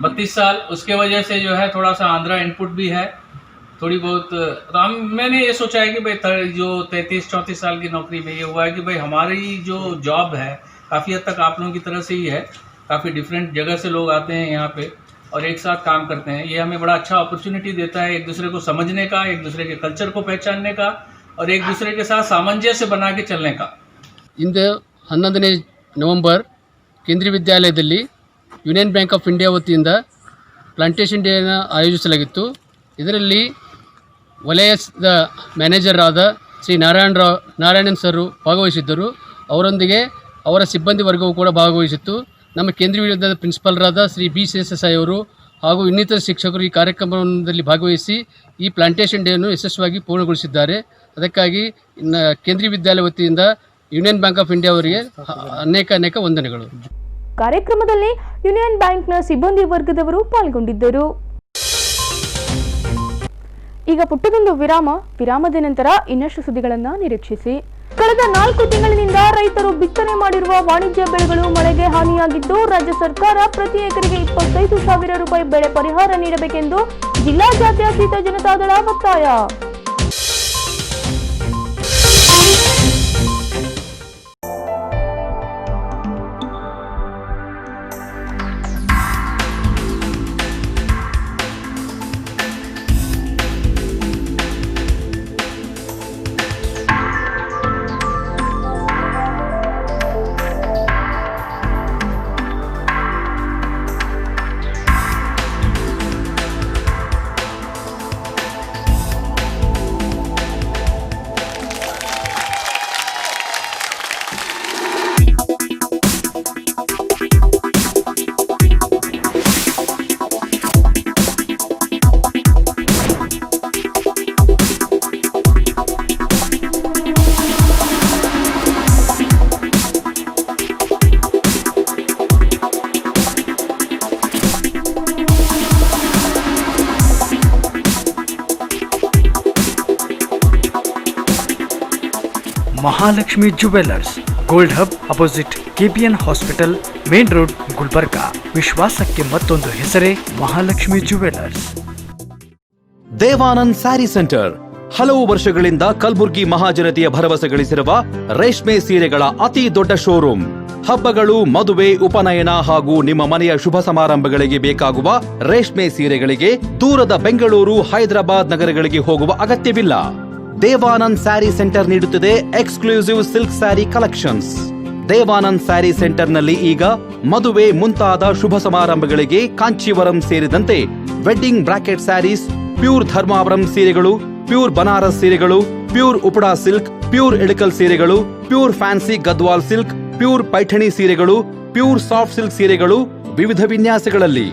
32 साल, उसके वजह से जो है थोड़ा सा आंध्रा इनपुट भी है थोड़ी बहुत. तो मैंने ये सोचा है कि भाई जो 33-34 साल की नौकरी में ये हुआ है कि भाई हमारी जो जॉब है काफ़ी हद तक आप लोगों की तरह से ही है. काफ़ी डिफरेंट जगह से लोग आते हैं यहाँ पे और एक साथ काम करते हैं. ये हमें बड़ा अच्छा अपॉर्चुनिटी देता है एक दूसरे को समझने का, एक दूसरे के कल्चर को पहचानने का और एक दूसरे के साथ सामंजस्य बना के चलने का. ಇಂದು 11ನೇ ನವೆಂಬರ್ ಕೇಂದ್ರೀಯ ವಿದ್ಯಾಲಯದಲ್ಲಿ ಯೂನಿಯನ್ ಬ್ಯಾಂಕ್ ಆಫ್ ಇಂಡಿಯಾ ವತಿಯಿಂದ ಪ್ಲಾಂಟೇಷನ್ ಡೇನ ಆಯೋಜಿಸಲಾಗಿತ್ತು. ಇದರಲ್ಲಿ ವಲಯದ ಮ್ಯಾನೇಜರ್ ಆದ ಶ್ರೀ ನಾರಾಯಣನ್ ಸರ್ ಭಾಗವಹಿಸಿದ್ದರು. ಅವರೊಂದಿಗೆ ಅವರ ಸಿಬ್ಬಂದಿ ವರ್ಗವು ಕೂಡ ಭಾಗವಹಿಸಿತ್ತು. ನಮ್ಮ ಕೇಂದ್ರೀಯ ವಿದ್ಯಾಲಯದ ಪ್ರಿನ್ಸಿಪಾಲರಾದ ಶ್ರೀ ಬಿ ಶೇಷಸಾಯಿ ಅವರು ಹಾಗೂ ಇನ್ನಿತರ ಶಿಕ್ಷಕರು ಈ ಕಾರ್ಯಕ್ರಮದಲ್ಲಿ ಭಾಗವಹಿಸಿ ಈ ಪ್ಲಾಂಟೇಷನ್ ಡೇಯನ್ನು ಯಶಸ್ವಿಯಾಗಿ ಪೂರ್ಣಗೊಳಿಸಿದ್ದಾರೆ. ಅದಕ್ಕಾಗಿ ಕೇಂದ್ರೀಯ ವಿದ್ಯಾಲಯ ವತಿಯಿಂದ ಯೂನಿಯನ್ ಬ್ಯಾಂಕ್ ಆಫ್ ಇಂಡಿಯಾ ಅವರಿಗೆ ಅನೇಕ ವಂದನೆಗಳು. ಕಾರ್ಯಕ್ರಮದಲ್ಲಿ ಯೂನಿಯನ್ ಬ್ಯಾಂಕ್ನ ಸಿಬ್ಬಂದಿ ವರ್ಗದವರು ಪಾಲ್ಗೊಂಡಿದ್ದರು. ಈಗ ಪುಟ್ಟದೊಂದು ವಿರಾಮದ ನಂತರ ಇನ್ನಷ್ಟು ಸುದ್ದಿಗಳನ್ನು ನಿರೀಕ್ಷಿಸಿ. ಕಳೆದ 4 ತಿಂಗಳಿನಿಂದ ರೈತರು ಬಿತ್ತನೆ ಮಾಡಿರುವ ವಾಣಿಜ್ಯ ಬೆಳೆಗಳು ಮಳೆಗೆ ಹಾನಿಯಾಗಿದ್ದು, ರಾಜ್ಯ ಸರ್ಕಾರ ಪ್ರತಿ ಎಕರೆಗೆ 25,000 ರೂಪಾಯಿ ಬೆಳೆ ಪರಿಹಾರ ನೀಡಬೇಕೆಂದು ಜಿಲ್ಲಾ ಜಾತ್ಯತೀತ ಜನತಾದಳ ಒತ್ತಾಯ. Mahalakshmi jewellers, gold hub opposite KPN hospital, main road, Gulbarga. ವಿಶ್ವಾಸಕ್ಕೆ ಮತ್ತೊಂದು ಹೆಸರೇ ಮಹಾಲಕ್ಷ್ಮಿ ಜುವೆಲ್ಲರ್ಸ್. ದೇವಾನಂದ್ ಸ್ಯಾರಿ ಸೆಂಟರ್ ಹಲವು ವರ್ಷಗಳಿಂದ ಕಲಬುರ್ಗಿ ಮಹಾಜನತೆಯ ಭರವಸೆ ಗಳಿಸಿರುವ ರೇಷ್ಮೆ ಸೀರೆಗಳ ಅತಿ ದೊಡ್ಡ ಶೋರೂಮ್. ಹಬ್ಬಗಳು, ಮದುವೆ, ಉಪನಯನ ಹಾಗೂ ನಿಮ್ಮ ಮನೆಯ ಶುಭ ಸಮಾರಂಭಗಳಿಗೆ ಬೇಕಾಗುವ ರೇಷ್ಮೆ ಸೀರೆಗಳಿಗೆ ದೂರದ ಬೆಂಗಳೂರು, ಹೈದರಾಬಾದ್ ನಗರಗಳಿಗೆ ಹೋಗುವ ಅಗತ್ಯವಿಲ್ಲ. ದೇವಾನಂದ್ ಸ್ಯಾರಿ ಸೆಂಟರ್ ನೀಡುತ್ತಿದೆ exclusive silk sari collections. Devanand sari ಸೆಂಟರ್ನಲ್ಲಿ ಈಗ ಮದುವೆ ಮುಂತಾದ ಶುಭ ಸಮಾರಂಭಗಳಿಗೆ ಕಾಂಚೀವರಂ ಸೇರಿದಂತೆ wedding bracket saris, pure Dharmavaram ಸೀರೆಗಳು, ಪ್ಯೂರ್ ಬನಾರಸ್ ಸೀರೆಗಳು, pure Uppada silk, pure Ilkal ಸೀರೆಗಳು, pure fancy Gadwal silk, pure Paithani ಸೀರೆಗಳು, ಪ್ಯೂರ್ ಸಾಫ್ಟ್ ಸಿಲ್ಕ್ ಸೀರೆಗಳು ವಿವಿಧ ವಿನ್ಯಾಸಗಳಲ್ಲಿ.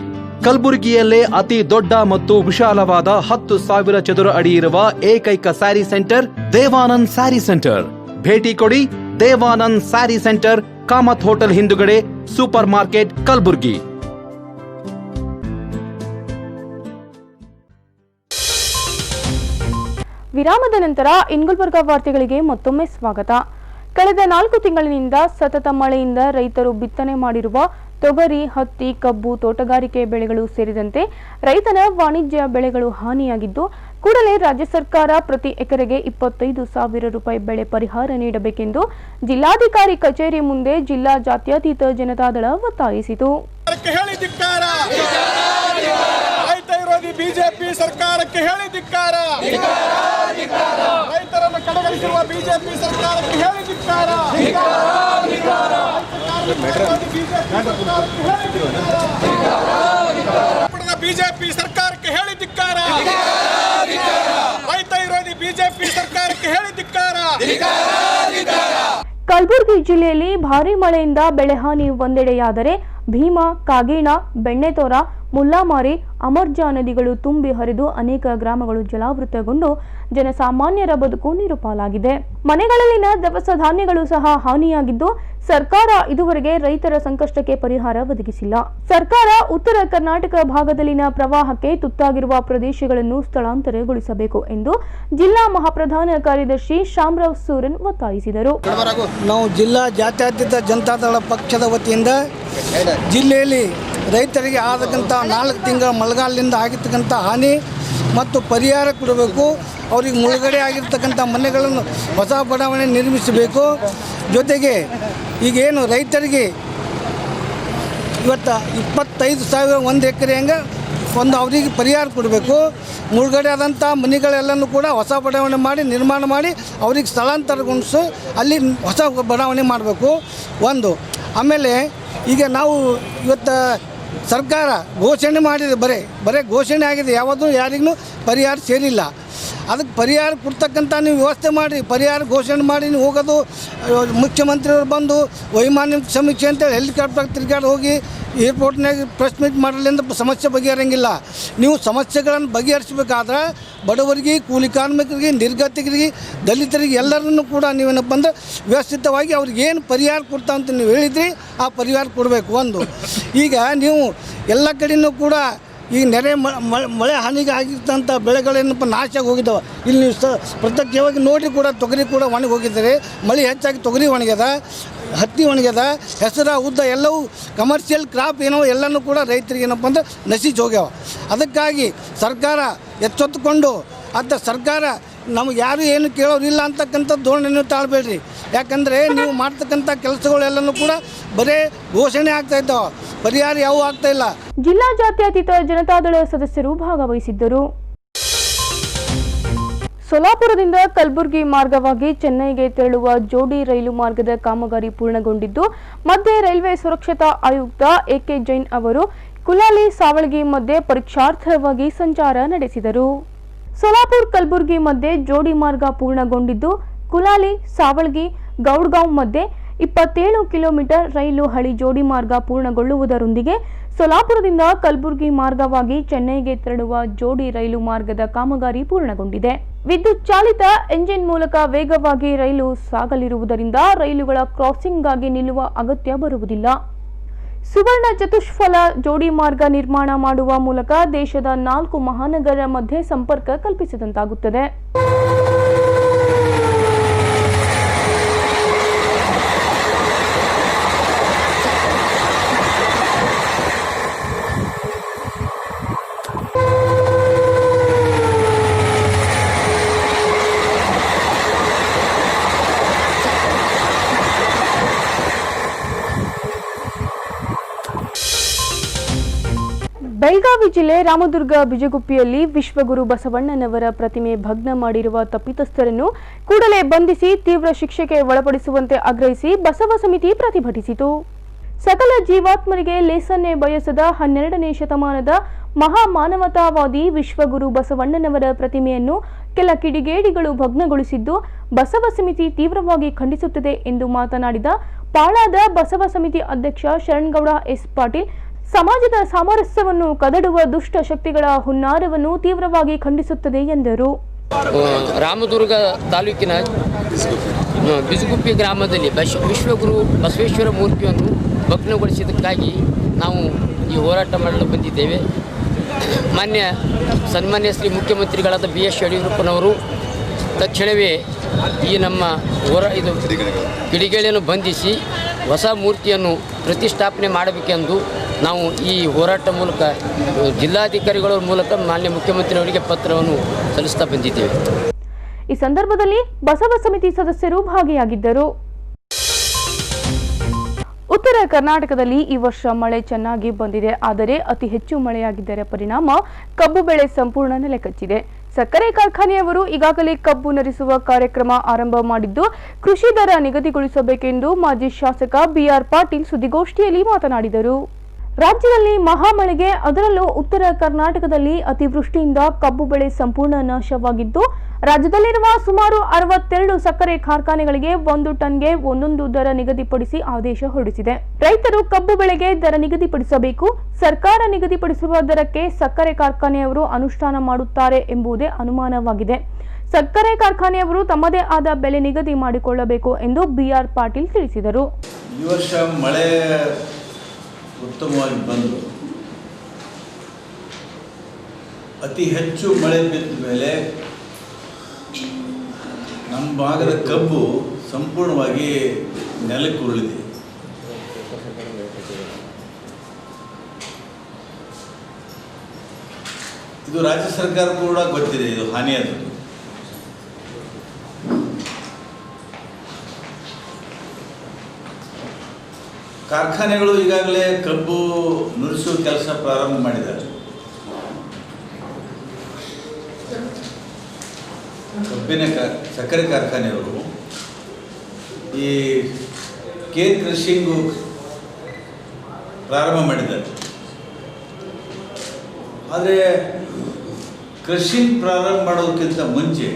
ಕಲಬುರಗಿಯಲ್ಲೇ ಅತಿ ದೊಡ್ಡ ಮತ್ತು ವಿಶಾಲವಾದ 10,000 ಚದುರ ಅಡಿ ಇರುವ ಏಕೈಕ ಸ್ಯಾರಿ ಸೆಂಟರ್ ದೇವಾನಂದ್ ಸ್ಯಾರಿ ಸೆಂಟರ್. ಭೇಟಿ ಕೊಡಿ. ದೇವಾನಂದ್ ಸ್ಯಾರಿ ಸೆಂಟರ್, ಕಾಮತ್ ಹೋಟೆಲ್ ಹಿಂದುಗಡೆ, ಸೂಪರ್ ಮಾರ್ಕೆಟ್, ಕಲಬುರ್ಗಿ. ವಿರಾಮದ ನಂತರ ಗುಲ್ಬರ್ಗಾ ವಾರ್ತೆಗಳಿಗೆ ಮತ್ತೊಮ್ಮೆ ಸ್ವಾಗತ. ಕಳೆದ 4 ತಿಂಗಳಿನಿಂದ ಸತತ ಮಳೆಯಿಂದ ರೈತರು ಬಿತ್ತನೆ ಮಾಡಿರುವ ತೊಗರಿ, ಹತ್ತಿ, ಕಬ್ಬು, ತೋಟಗಾರಿಕೆ ಬೆಳೆಗಳು ಸೇರಿದಂತೆ ರೈತನ ವಾಣಿಜ್ಯ ಬೆಳೆಗಳು ಹಾನಿಯಾಗಿದ್ದು, ಕೂಡಲೇ ರಾಜ್ಯ ಸರ್ಕಾರ ಪ್ರತಿ ಎಕರೆಗೆ 25,000 ರೂಪಾಯಿ ಬೆಳೆ ಪರಿಹಾರ ನೀಡಬೇಕೆಂದು ಜಿಲ್ಲಾಧಿಕಾರಿ ಕಚೇರಿ ಮುಂದೆ ಜಿಲ್ಲಾ ಜಾತ್ಯತೀತ ಜನತಾದಳ ಒತ್ತಾಯಿಸಿತು. ಬಿಜೆಪಿ ಸರ್ಕಾರಕ್ಕೆ ಹೇಳಿ ಧಿಕ್ಕಾರ. ರೈತರನ್ನು ಕಡೆಗಣಿಸಿರುವ ಬಿಜೆಪಿ ಸರ್ಕಾರಕ್ಕೆ ಹೇಳಿ ಧಿಕ್ಕಾರ. ಬಿಜೆಪಿ ಸರ್ಕಾರಕ್ಕೆ ಹೇಳಿ ಧಿಕ್ಕಾರ. ರೈತ ವಿರೋಧಿ ಬಿಜೆಪಿ ಸರ್ಕಾರಕ್ಕೆ ಹೇಳಿ ಧಿಕ್ಕಾರ. ಕಲಬುರಗಿ ಜಿಲ್ಲೆಯಲ್ಲಿ ಭಾರೀ ಮಳೆಯಿಂದ ಬೆಳೆಹಾನಿ ಒಂದೆಡೆಯಾದರೆ ಭೀಮಾ, ಕಾಗೇಣ, ಬೆಣ್ಣೆತೋರ, ಮುಲ್ಲಾಮಾರಿ, ಅಮರ್ಜಾ ನದಿಗಳು ತುಂಬಿ ಹರಿದು ಅನೇಕ ಗ್ರಾಮಗಳು ಜಲಾವೃತಗೊಂಡು ಜನಸಾಮಾನ್ಯರ ಬದುಕು ನೀರುಪಾಲಾಗಿದೆ. ಮನೆಗಳಲ್ಲಿನ ದವಸ ಧಾನ್ಯಗಳು ಸಹ ಹಾನಿಯಾಗಿದ್ದು, ಸರ್ಕಾರ ಇದುವರೆಗೆ ರೈತರ ಸಂಕಷ್ಟಕ್ಕೆ ಪರಿಹಾರ ಒದಗಿಸಿಲ್ಲ. ಸರ್ಕಾರ ಉತ್ತರ ಕರ್ನಾಟಕ ಭಾಗದಲ್ಲಿನ ಪ್ರವಾಹಕ್ಕೆ ತುತ್ತಾಗಿರುವ ಪ್ರದೇಶಗಳನ್ನು ಸ್ಥಳಾಂತರಗೊಳಿಸಬೇಕು ಎಂದು ಜಿಲ್ಲಾ ಮಹಾಪ್ರಧಾನ ಕಾರ್ಯದರ್ಶಿ ಶಾಮರಾವ್ ಸೂರನ್ ಒತ್ತಾಯಿಸಿದರು. ನಾವು ಜಿಲ್ಲಾ ಜಾತ್ಯತೀತ ಜನತಾದಳ ಪಕ್ಷದ ವತಿಯಿಂದ ಜಿಲ್ಲೆಯಲ್ಲಿ ರೈತರಿಗೆ ಆದಕ್ಕಂಥ 4 ತಿಂಗಳ ಮಳೆಗಾಲದಿಂದ ಆಗಿರ್ತಕ್ಕಂಥ ಹಾನಿ ಮತ್ತು ಪರಿಹಾರ ಕೊಡಬೇಕು. ಅವರಿಗೆ ಮುಳುಗಡೆ ಆಗಿರ್ತಕ್ಕಂಥ ಮನೆಗಳನ್ನು ಹೊಸ ಬಡಾವಣೆ ನಿರ್ಮಿಸಬೇಕು. ಜೊತೆಗೆ ಈಗೇನು ರೈತರಿಗೆ ಇವತ್ತು 25,000 1 ಎಕರೆ ಹಂಗೆ ಒಂದು ಅವರಿಗೆ ಪರಿಹಾರ ಕೊಡಬೇಕು. ಮುಳುಗಡೆ ಆದಂಥ ಮನೆಗಳೆಲ್ಲನೂ ಕೂಡ ಹೊಸ ಬಡಾವಣೆ ಮಾಡಿ ನಿರ್ಮಾಣ ಮಾಡಿ ಅವ್ರಿಗೆ ಸ್ಥಳಾಂತರಗೊಳಿಸಿ ಅಲ್ಲಿ ಹೊಸ ಬಡಾವಣೆ ಮಾಡಬೇಕು ಒಂದು. ಆಮೇಲೆ ಈಗ ನಾವು ಇವತ್ತು ಸರ್ಕಾರ ಘೋಷಣೆ ಮಾಡಿದೆ, ಬರೀ ಘೋಷಣೆ ಆಗಿದೆ, ಯಾವುದೂ ಯಾರಿಗೂ ಪರಿಹಾರ ಸೇರಿಲ್ಲ. ಅದಕ್ಕೆ ಪರಿಹಾರ ಕೊಡ್ತಕ್ಕಂಥ ನೀವು ವ್ಯವಸ್ಥೆ ಮಾಡಿ, ಪರಿಹಾರ ಘೋಷಣೆ ಮಾಡಿ ನೀವು ಹೋಗೋದು. ಮುಖ್ಯಮಂತ್ರಿಯವರು ಬಂದು ವೈಮಾನಿಕ ಸಮೀಕ್ಷೆ ಅಂತೇಳಿ ಹೆಲಿಕಾಪ್ಟರ್ ತಿರುಗಾಡಿ ಹೋಗಿ ಏರ್ಪೋರ್ಟ್ನಾಗ ಪ್ರೆಸ್ ಮೀಟ್ ಮಾಡಲಿಂದ ಸಮಸ್ಯೆ ಬಗೆಹರಂಗಿಲ್ಲ. ನೀವು ಸಮಸ್ಯೆಗಳನ್ನು ಬಗೆಹರಿಸಬೇಕಾದ್ರೆ ಬಡವರಿಗೆ, ಕೂಲಿ ಕಾರ್ಮಿಕರಿಗೆ, ನಿರ್ಗತಿಕರಿಗೆ, ದಲಿತರಿಗೆ ಎಲ್ಲರನ್ನೂ ಕೂಡ ನೀವೇನಪ್ಪ ಅಂದ್ರೆ ವ್ಯವಸ್ಥಿತವಾಗಿ ಅವ್ರಿಗೆ ಏನು ಪರಿಹಾರ ಕೊಡ್ತಾ ಅಂತ ನೀವು ಹೇಳಿದ್ರಿ ಆ ಪರಿಹಾರ ಕೊಡಬೇಕು ಒಂದು. ಈಗ ನೀವು ಎಲ್ಲ ಕಡೆಯೂ ಕೂಡ ಈಗ ನೆರೆ ಮಳೆ ಹಾನಿಗೆ ಆಗಿರ್ತಂಥ ಬೆಳೆಗಳೇನಪ್ಪ ನಾಶ ಆಗಿ ಹೋಗಿದ್ದಾವೆ. ಇಲ್ಲಿ ನೀವು ಪ್ರತ್ಯಕ್ಷವಾಗಿ ನೋಡಿ ಕೂಡ ತೊಗರಿ ಕೂಡ ಒಣಗಿ ಹೋಗಿದ್ದಾರೆ. ಮಳೆ ಹೆಚ್ಚಾಗಿ ತೊಗರಿ ಒಣಗ್ಯದ, ಹತ್ತಿ ಒಣಗ್ಯದ, ಹೆಸರು, ಉದ್ದ ಎಲ್ಲವೂ ಕಮರ್ಷಿಯಲ್ ಕ್ರಾಪ್ ಏನೋ ಎಲ್ಲನೂ ಕೂಡ ರೈತರಿಗೆ ಏನಪ್ಪ ಅಂದ್ರೆ ನಶಿಸಿ ಹೋಗ್ಯಾವ. ಅದಕ್ಕಾಗಿ ಸರ್ಕಾರ ಎಚ್ಚೆತ್ತುಕೊಂಡು ಸರ್ಕಾರ ನಮಗೆ ಯಾರು ಏನು ಕೇಳೋರಿಲ್ಲ ಅಂತಕ್ಕಂಥ ಧೋರಣೆಯನ್ನು ತಾಳಬೇಡ್ರಿ. ಯಾಕಂದರೆ ನೀವು ಮಾಡ್ತಕ್ಕಂಥ ಕೆಲಸಗಳೆಲ್ಲನೂ ಕೂಡ ಬರೀ ಘೋಷಣೆ ಆಗ್ತಾ ಇದ್ದಾವೆ, ಪರಿಹಾರ ಯಾವ ಆಗ್ತಾ ಇಲ್ಲ. ಜಿಲ್ಲಾ ಜಾತ್ಯತೀತ ಜನತಾದಳ ಸದಸ್ಯರು ಭಾಗವಹಿಸಿದ್ದರು. ಸೊಲಾಪುರದಿಂದ ಕಲಬುರಗಿ ಮಾರ್ಗವಾಗಿ ಚೆನ್ನೈಗೆ ತೆರಳುವ ಜೋಡಿ ರೈಲು ಮಾರ್ಗದ ಕಾಮಗಾರಿ ಪೂರ್ಣಗೊಂಡಿದ್ದು, ಮಧ್ಯೆ ರೈಲ್ವೆ ಸುರಕ್ಷತಾ ಆಯುಕ್ತ ಎಕೆ ಜೈನ್ ಅವರು ಕುಲಾಲಿ ಸಾವಳಗಿ ಮಧ್ಯೆ ಪರೀಕ್ಷಾರ್ಥವಾಗಿ ಸಂಚಾರ ನಡೆಸಿದರು. ಸೊಲಾಪುರ್ ಕಲಬುರಗಿ ಮಧ್ಯೆ ಜೋಡಿ ಮಾರ್ಗ ಪೂರ್ಣಗೊಂಡಿದ್ದು, ಕುಲಾಲಿ ಸಾವಳಗಿ ಗೌಡ್ಗಾಂವ್ ಮಧ್ಯೆ 27 ಕಿಲೋಮೀಟರ್ ರೈಲು ಹಳಿ ಜೋಡಿ ಮಾರ್ಗ ಪೂರ್ಣಗೊಳ್ಳುವುದರೊಂದಿಗೆ ಸೊಲಾಪುರದಿಂದ ಕಲಬುರಗಿ ಮಾರ್ಗವಾಗಿ ಚೆನ್ನೈಗೆ ತೆರಳುವ ಜೋಡಿ ರೈಲು ಮಾರ್ಗದ ಕಾಮಗಾರಿ ಪೂರ್ಣಗೊಂಡಿದೆ. ವಿದ್ಯುತ್ ಚಾಲಿತ ಎಂಜಿನ್ ಮೂಲಕ ವೇಗವಾಗಿ ರೈಲು ಸಾಗಲಿರುವುದರಿಂದ ರೈಲುಗಳ ಕ್ರಾಸಿಂಗ್ಗಾಗಿ ನಿಲ್ಲುವ ಅಗತ್ಯ ಬರುವುದಿಲ್ಲ. ಸುವರ್ಣ ಚತುಷ್ಫಲ ಜೋಡಿ ಮಾರ್ಗ ನಿರ್ಮಾಣ ಮಾಡುವ ಮೂಲಕ ದೇಶದ 4 ಮಹಾನಗರ ಮಧ್ಯೆ ಸಂಪರ್ಕ ಕಲ್ಪಿಸಿದಂತಾಗುತ್ತದೆ. ಬೆಳಗಾವಿ ಜಿಲ್ಲೆ ರಾಮದುರ್ಗ ಬಿಜಗುಪ್ಪಿಯಲ್ಲಿ ವಿಶ್ವಗುರು ಬಸವಣ್ಣನವರ ಪ್ರತಿಮೆ ಭಗ್ನ ಮಾಡಿರುವ ತಪ್ಪಿತಸ್ಥರನ್ನು ಕೂಡಲೇ ಬಂಧಿಸಿ ತೀವ್ರ ಶಿಕ್ಷೆಗೆ ಒಳಪಡಿಸುವಂತೆ ಆಗ್ರಹಿಸಿ ಬಸವ ಸಮಿತಿ ಪ್ರತಿಭಟಿಸಿತು. ಸಕಲ ಜೀವಾತ್ಮರಿಗೆ ಲೇಸನ್ನೇ ಬಯಸದ 12ನೇ ಶತಮಾನದ ಮಹಾ ಮಾನವತಾವಾದಿ ವಿಶ್ವಗುರು ಬಸವಣ್ಣನವರ ಪ್ರತಿಮೆಯನ್ನು ಕೆಲ ಕಿಡಿಗೇಡಿಗಳು ಭಗ್ನಗೊಳಿಸಿದ್ದು ಬಸವ ಸಮಿತಿ ತೀವ್ರವಾಗಿ ಖಂಡಿಸುತ್ತದೆ ಎಂದು ಮಾತನಾಡಿದ ಪಾಳಾದ ಬಸವ ಸಮಿತಿ ಅಧ್ಯಕ್ಷ ಶರಣಗೌಡ ಎಸ್ ಪಾಟೀಲ್, ಸಮಾಜದ ಸಾಮರಸ್ಯವನ್ನು ಕದಡುವ ದುಷ್ಟ ಶಕ್ತಿಗಳ ಹುನ್ನಾರವನ್ನು ತೀವ್ರವಾಗಿ ಖಂಡಿಸುತ್ತದೆ ಎಂದರು. ರಾಮದುರ್ಗ ತಾಲೂಕಿನ ಬಿಜಗುಪ್ಪಿ ಗ್ರಾಮದಲ್ಲಿ ವಿಶ್ವಗುರು ಬಸವೇಶ್ವರ ಮೂರ್ತಿಯನ್ನು ಭಗ್ನಗೊಳಿಸಿದ್ದಕ್ಕಾಗಿ ನಾವು ಈ ಹೋರಾಟ ಮಾಡಲು ಬಂದಿದ್ದೇವೆ. ಸನ್ಮಾನ್ಯ ಶ್ರೀ ಮುಖ್ಯಮಂತ್ರಿಗಳಾದ BS ಯಡಿಯೂರಪ್ಪನವರು ತಕ್ಷಣವೇ ಈ ನಮ್ಮ ಕಿಡಿಗೇಡಿಯನ್ನು ಬಂಧಿಸಿ ಹೊಸ ಮೂರ್ತಿಯನ್ನು ಪ್ರತಿಷ್ಠಾಪನೆ ಮಾಡಬೇಕೆಂದು ನಾವು ಈ ಹೋರಾಟ ಮೂಲಕ ಜಿಲ್ಲಾಧಿಕಾರಿಗಳ ಮೂಲಕ ಮಾನ್ಯ ಮುಖ್ಯಮಂತ್ರಿಯವರಿಗೆ ಪತ್ರವನ್ನು ಸಲ್ಲಿಸ್ತಾ ಬಂದಿದ್ದೇವೆ. ಈ ಸಂದರ್ಭದಲ್ಲಿ ಬಸವ ಸಮಿತಿ ಸದಸ್ಯರು ಭಾಗಿಯಾಗಿದ್ದರು. ಉತ್ತರ ಕರ್ನಾಟಕದಲ್ಲಿ ಈ ವರ್ಷ ಮಳೆ ಚೆನ್ನಾಗಿ ಬಂದಿದೆ. ಆದರೆ ಅತಿ ಹೆಚ್ಚು ಮಳೆಯಾಗಿದ್ದರ ಪರಿಣಾಮ ಕಬ್ಬು ಬೆಳೆ ಸಂಪೂರ್ಣ ನೆಲೆಕಚ್ಚಿದೆ. ಸಕ್ಕರೆ ಕಾರ್ಖಾನೆಯವರು ಈಗಾಗಲೇ ಕಬ್ಬು ನರಿಸುವ ಕಾರ್ಯಕ್ರಮ ಆರಂಭ ಮಾಡಿದ್ದು ಕೃಷಿ ದರ ನಿಗದಿಗೊಳಿಸಬೇಕೆಂದು ಮಾಜಿ ಶಾಸಕ BR ಪಾಟೀಲ್ ಸುದ್ದಿಗೋಷ್ಠಿಯಲ್ಲಿ ಮಾತನಾಡಿದರು. ರಾಜ್ಯದಲ್ಲಿ ಮಹಾಮಳೆಗೆ ಅದರಲ್ಲೂ ಉತ್ತರ ಕರ್ನಾಟಕದಲ್ಲಿ ಅತಿವೃಷ್ಟಿಯಿಂದ ಕಬ್ಬು ಬೆಳೆ ಸಂಪೂರ್ಣ ನಾಶವಾಗಿದ್ದು ರಾಜ್ಯದಲ್ಲಿರುವ ಸುಮಾರು 62 ಸಕ್ಕರೆ ಕಾರ್ಖಾನೆಗಳಿಗೆ 1 ಟನ್ಗೆ ಒಂದೊಂದು ದರ ನಿಗದಿಪಡಿಸಿ ಆದೇಶ ಹೊರಡಿಸಿದೆ. ರೈತರು ಕಬ್ಬು ಬೆಳೆಗೆ ದರ ನಿಗದಿಪಡಿಸಬೇಕು. ಸರ್ಕಾರ ನಿಗದಿಪಡಿಸಿರುವ ದರಕ್ಕೆ ಸಕ್ಕರೆ ಕಾರ್ಖಾನೆಯವರು ಅನುಷ್ಠಾನ ಮಾಡುತ್ತಾರೆ ಎಂಬುದೇ ಅನುಮಾನವಾಗಿದೆ. ಸಕ್ಕರೆ ಕಾರ್ಖಾನೆಯವರು ತಮ್ಮದೇ ಆದ ಬೆಲೆ ನಿಗದಿ ಮಾಡಿಕೊಳ್ಳಬೇಕು ಎಂದು BR ಪಾಟೀಲ್ ತಿಳಿಸಿದರು. ಈ ವರ್ಷ ಮಳೆ ಉತ್ತಮವಾಗಿ ಬಂದು ಅತಿ ಹೆಚ್ಚು ಮಳೆ ಬಿದ್ದ ಮೇಲೆ ನಮ್ಮ ಭಾಗದ ಕಬ್ಬು ಸಂಪೂರ್ಣವಾಗಿ ನೆಲಕ್ಕುರುಳಿದೆ. ಇದು ರಾಜ್ಯ ಸರ್ಕಾರ ಕೂಡ ಗೊತ್ತಿದೆ, ಇದು ಹಾನಿಯಾದದ್ದು. ಕಾರ್ಖಾನೆಗಳು ಈಗಾಗಲೇ ಕಬ್ಬು ನುರಿಸುವ ಕೆಲಸ ಪ್ರಾರಂಭ ಮಾಡಿದ್ದಾರೆ. ಕಬ್ಬಿನ ಸಕ್ಕರೆ ಕಾರ್ಖಾನೆಯವರು ಈ ಕೇನ್ ಕ್ರಷಿಂಗು ಪ್ರಾರಂಭ ಮಾಡಿದ್ದಾರೆ. ಆದರೆ ಕ್ರಷಿಂಗ್ ಪ್ರಾರಂಭ ಮಾಡೋದಕ್ಕಿಂತ ಮುಂಚೆ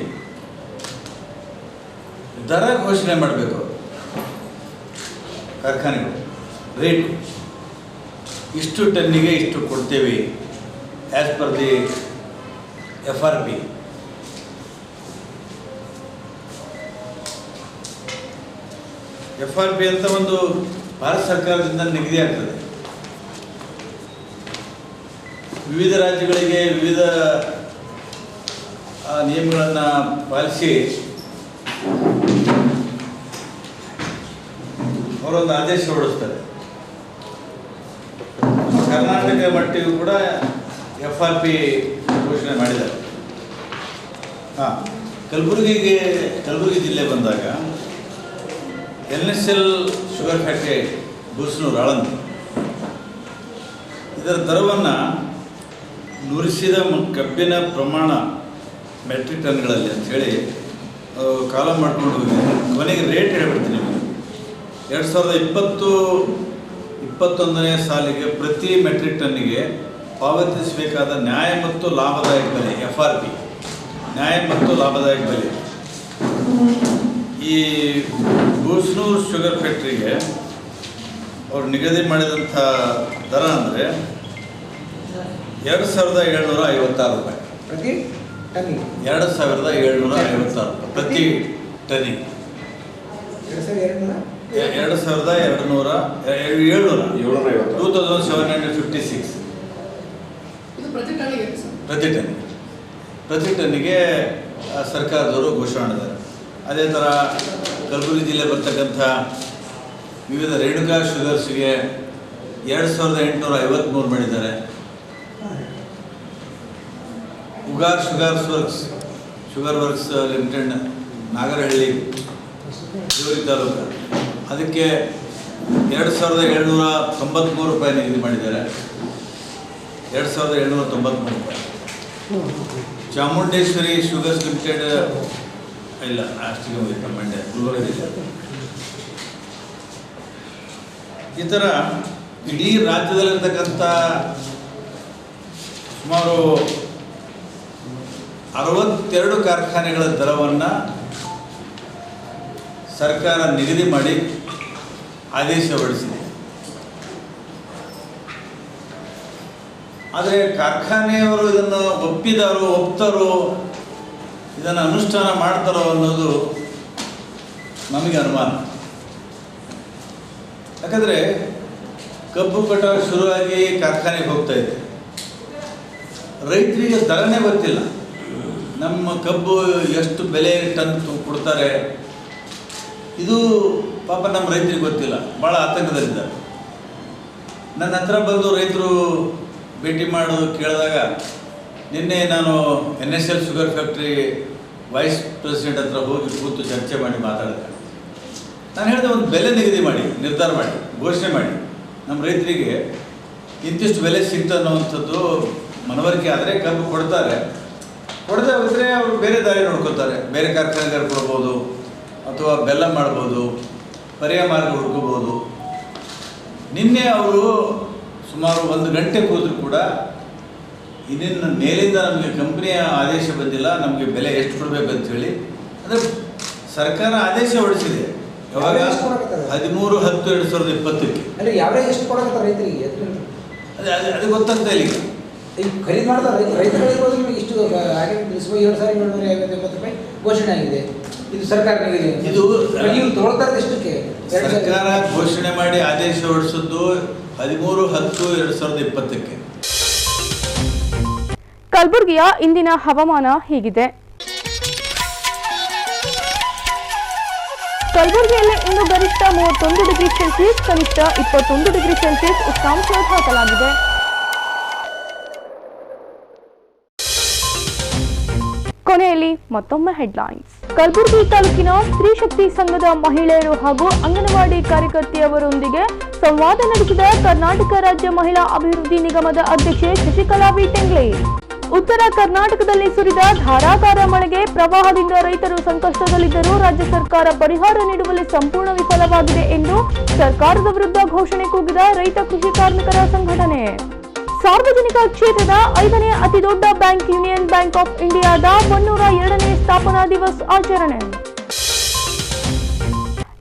ದರ ಘೋಷಣೆ ಮಾಡಬೇಕು. ಕಾರ್ಖಾನೆಗಳು ರೇಟು ಇಷ್ಟು ಟನ್ನಿಗೆ ಇಷ್ಟು ಕೊಡ್ತೇವೆ as per the FRP. FRP ಅಂತ ಒಂದು ಭಾರತ ಸರ್ಕಾರದಿಂದ ನಿಗದಿ ಆಗ್ತದೆ. ವಿವಿಧ ರಾಜ್ಯಗಳಿಗೆ ವಿವಿಧ ನಿಯಮಗಳನ್ನು ಪಾಲಿಸಿ ಅವರೊಂದು ಆದೇಶ ಹೊರಡಿಸ್ತಾರೆ. ಕರ್ನಾಟಕ ಮಟ್ಟಿಗೂ ಕೂಡ FRP ಘೋಷಣೆ ಮಾಡಿದ್ದಾರೆ. ಕಲಬುರಗಿ ಜಿಲ್ಲೆ ಬಂದಾಗ NSL ಶುಗರ್ ಫ್ಯಾಕ್ಟರಿ ಬೂಸ್ನೂರು ಆಳಂದ ಇದರ ದರವನ್ನು ನುರಿಸಿದ ಕಬ್ಬಿನ ಪ್ರಮಾಣ ಮೆಟ್ರಿಕ್ ಟನ್ಗಳಲ್ಲಿ ಅಂಥೇಳಿ ಕಾಲಮ್ ಮಾಡ್ಕೊಂಡು ಹೋಗಿದ್ದಾರೆ. ಕೊನೆಗೆ ರೇಟ್ ಹೇಳ್ಬಿಡ್ತೀನಿ ನಿಮಗೆ. 2020-21ನೇ ಸಾಲಿಗೆ ಪ್ರತಿ ಮೆಟ್ರಿಕ್ ಟನ್ನಿಗೆ ಪಾವತಿಸಬೇಕಾದ ನ್ಯಾಯ ಮತ್ತು ಲಾಭದಾಯಕ ಬೆಲೆ FRP, ನ್ಯಾಯ ಮತ್ತು ಲಾಭದಾಯಕ ಬೆಲೆ. ಈ ಬೂಸ್ನೂರು ಶುಗರ್ ಫ್ಯಾಕ್ಟ್ರಿಗೆ ಅವ್ರು ನಿಗದಿ ಮಾಡಿದಂಥ ದರ ಅಂದರೆ 2,756 ರೂಪಾಯಿ ಪ್ರತಿ ಟನ್ನಿಗೆ. 2,756 ರೂಪಾಯಿ ಪ್ರತಿ ಟನ್ನಿಗೆ. 2,756 ಪ್ರತಿ ಟನ್ನಿಗೆ ಸರ್ಕಾರದವರು ಘೋಷಣೆ ಮಾಡಿದ್ದಾರೆ. ಅದೇ ಥರ ಕಲಬುರಗಿ ಜಿಲ್ಲೆ ಬರ್ತಕ್ಕಂಥ ವಿವಿಧ ರೇಣುಕಾ ಶುಗರ್ಸ್ಗೆ 2,853 ಮಾಡಿದ್ದಾರೆ. Ugar sugar works limited Nagarahalli ಜೋರಿ ತಾಲೂಕು, ಅದಕ್ಕೆ 2,793 ರೂಪಾಯಿ ನಿಗದಿ ಮಾಡಿದ್ದಾರೆ. ₹2,793. ಚಾಮುಂಡೇಶ್ವರಿ ಶುಗರ್ಸ್ ಲಿಮಿಟೆಡ್ ಇಲ್ಲ, ಅಷ್ಟಿಗೆ ಹೋಗಿತ್ತು ಮಂಡ್ಯ, ಗುಲ್ಬರ್ಗದಲ್ಲಿ. ಈ ಥರ ಇಡೀ ರಾಜ್ಯದಲ್ಲಿರ್ತಕ್ಕಂಥ ಸುಮಾರು 62 ಕಾರ್ಖಾನೆಗಳ ದರವನ್ನು ಸರ್ಕಾರ ನಿಗದಿ ಮಾಡಿ ಆದೇಶ ಹೊರಡಿಸಿದೆ. ಆದರೆ ಕಾರ್ಖಾನೆಯವರು ಇದನ್ನು ಒಪ್ತಾರೋ ಇದನ್ನು ಅನುಷ್ಠಾನ ಮಾಡ್ತಾರೋ ಅನ್ನೋದು ನಮಗೆ ಅನುಮಾನ. ಯಾಕಂದರೆ ಕಬ್ಬು ಕಟಾವು ಶುರುವಾಗಿ ಕಾರ್ಖಾನೆಗೆ ಹೋಗ್ತಾ ಇದೆ, ರೈತರಿಗೆ ದರನೇ ಗೊತ್ತಿಲ್ಲ. ನಮ್ಮ ಕಬ್ಬು ಎಷ್ಟು ಬೆಲೆ ಟನ್ ಕೊಡ್ತಾರೆ ಇದು ಪಾಪ ನಮ್ಮ ರೈತರಿಗೆ ಗೊತ್ತಿಲ್ಲ, ಭಾಳ ಆತಂಕದಲ್ಲಿದ್ದಾರೆ. ನನ್ನ ಹತ್ರ ಬಂದು ರೈತರು ಭೇಟಿ ಮಾಡೋದು ಕೇಳಿದಾಗ, ನಿನ್ನೆ ನಾನು NSL sugar factory vice president ಹತ್ರ ಹೋಗಿ ಕೂತು ಚರ್ಚೆ ಮಾಡಿ ಮಾತಾಡಿದೆ. ನಾನು ಹೇಳಿದೆ, ಒಂದು ಬೆಲೆ ನಿಗದಿ ಮಾಡಿ, ನಿರ್ಧಾರ ಮಾಡಿ, ಘೋಷಣೆ ಮಾಡಿ, ನಮ್ಮ ರೈತರಿಗೆ ಇಂತಿಷ್ಟು ಬೆಲೆ ಸಿಗ್ತ ಅನ್ನೋವಂಥದ್ದು ಮನವರಿಕೆ ಆದರೆ ಕಬ್ಬು ಕೊಡ್ತಾರೆ. ಕೊಡದೆ ಹೋದರೆ ಅವರು ಬೇರೆ ದಾರಿ ನೋಡ್ಕೋತಾರೆ, ಬೇರೆ ಕಾರ್ಖಾನೆಗಾರ ಕೊಡ್ಬೋದು ಅಥವಾ ಬೆಲ್ಲ ಮಾಡ್ಬೋದು, ಪರ್ಯಾಯ ಮಾರ್ಗ ಹುಡ್ಕೋಬೋದು. ನಿನ್ನೆ ಅವರು ಸುಮಾರು 1 ಗಂಟೆ ಕೂದರೂ ಕೂಡ ಇನ್ನಿನ್ನು ಮೇಲಿಂದ ನಮಗೆ ಕಂಪ್ನಿಯ ಆದೇಶ ಬಂದಿಲ್ಲ, ನಮಗೆ ಬೆಲೆ ಎಷ್ಟು ಕೊಡಬೇಕು ಅಂತೇಳಿ. ಅಂದರೆ ಸರ್ಕಾರ ಆದೇಶ ಹೊರಡಿಸಿದೆ. ಯಾವಾಗ 13/10/2020 ಯಾವ್ಯಾವ ಎಷ್ಟು ಕೊಡಕತ್ತ ರೈತರಿಗೆ ಅದು ಗೊತ್ತಾಗ್ತಾ ಇಲ್ಲ. ಈಗ ಖರೀದಿ ಮಾಡಿದ ರೈತರುಗಳಿರ್ಬೋದು, ನಿಮಗೆ ಇಷ್ಟು ಹಾಗೆ ₹2,750 ಘೋಷಣೆ ಆಗಿದೆ. ಇದು ಸರ್ಕಾರ ಇದು ನೀವು ತಗೊಳ್ತಾರೆ ಎಷ್ಟಕ್ಕೆ? ಸರ್ಕಾರ ಘೋಷಣೆ ಮಾಡಿ ಆದೇಶ ಹೊರಡಿಸಿದ್ದು 13/10/2020. ಕಲಬುರಗಿಯ ಇಂದಿನ ಹವಾಮಾನ ಹೀಗಿದೆ. ಕಲಬುರಗಿಯಲ್ಲಿ ಇಂದು ಗರಿಷ್ಠ 31 ಡಿಗ್ರಿ ಸೆಲ್ಸಿಯಸ್, ಕನಿಷ್ಠ 21 ಡಿಗ್ರಿ ಸೆಲ್ಸಿಯಸ್ ಉಷ್ಣಾಂಶ ದಾಖಲಾಗಿದೆ. ಕೊನೆಯಲ್ಲಿ ಮತ್ತೊಮ್ಮೆ ಹೆಡ್ಲೈನ್ಸ್. ಕಲಬುರಗಿ ತಾಲೂಕಿನ ಸ್ತ್ರೀ ಶಕ್ತಿ ಸಂಘದ ಮಹಿಳೆಯರು ಹಾಗೂ ಅಂಗನವಾಡಿ ಕಾರ್ಯಕರ್ತೆಯವರೊಂದಿಗೆ ಸಂವಾದ ನಡೆಸಿದ ಕರ್ನಾಟಕ ರಾಜ್ಯ ಮಹಿಳಾ ಅಭಿವೃದ್ಧಿ ನಿಗಮದ ಅಧ್ಯಕ್ಷೆ ಶಶಿಕಲಾ ವಿ ಟೆಂಗ್ಲೆ. ಉತ್ತರ ಕರ್ನಾಟಕದಲ್ಲಿ ಸುರಿದ ಧಾರಾಕಾರ ಮಳೆಗೆ ಪ್ರವಾಹದಿಂದ ರೈತರು ಸಂಕಷ್ಟದಲ್ಲಿದ್ದರೂ ರಾಜ್ಯ ಸರ್ಕಾರ ಪರಿಹಾರ ನೀಡುವಲ್ಲಿ ಸಂಪೂರ್ಣ ವಿಫಲವಾಗಿದೆ ಎಂದು ಸರ್ಕಾರದ ವಿರುದ್ಧ ಘೋಷಣೆ ಕೂಗಿದ ರೈತ ಕೃಷಿ ಕಾರ್ಮಿಕರ ಸಂಘಟನೆ. ಸಾರ್ವಜನಿಕ ಕ್ಷೇತ್ರದ 5ನೇ ಅತಿದೊಡ್ಡ ಬ್ಯಾಂಕ್ ಯೂನಿಯನ್ ಬ್ಯಾಂಕ್ ಆಫ್ ಇಂಡಿಯಾದ 102ನೇ ಸ್ಥಾಪನಾ ದಿವಸ್ ಆಚರಣೆ.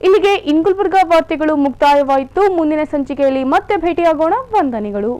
ಇಲ್ಲಿಗೆ ಗುಲ್ಬರ್ಗ ವಾರ್ತೆಗಳು ಮುಕ್ತಾಯವಾಯಿತು. ಮುಂದಿನ ಸಂಚಿಕೆಯಲ್ಲಿ ಮತ್ತೆ ಭೇಟಿಯಾಗೋಣ. ವಂದನೆಗಳು.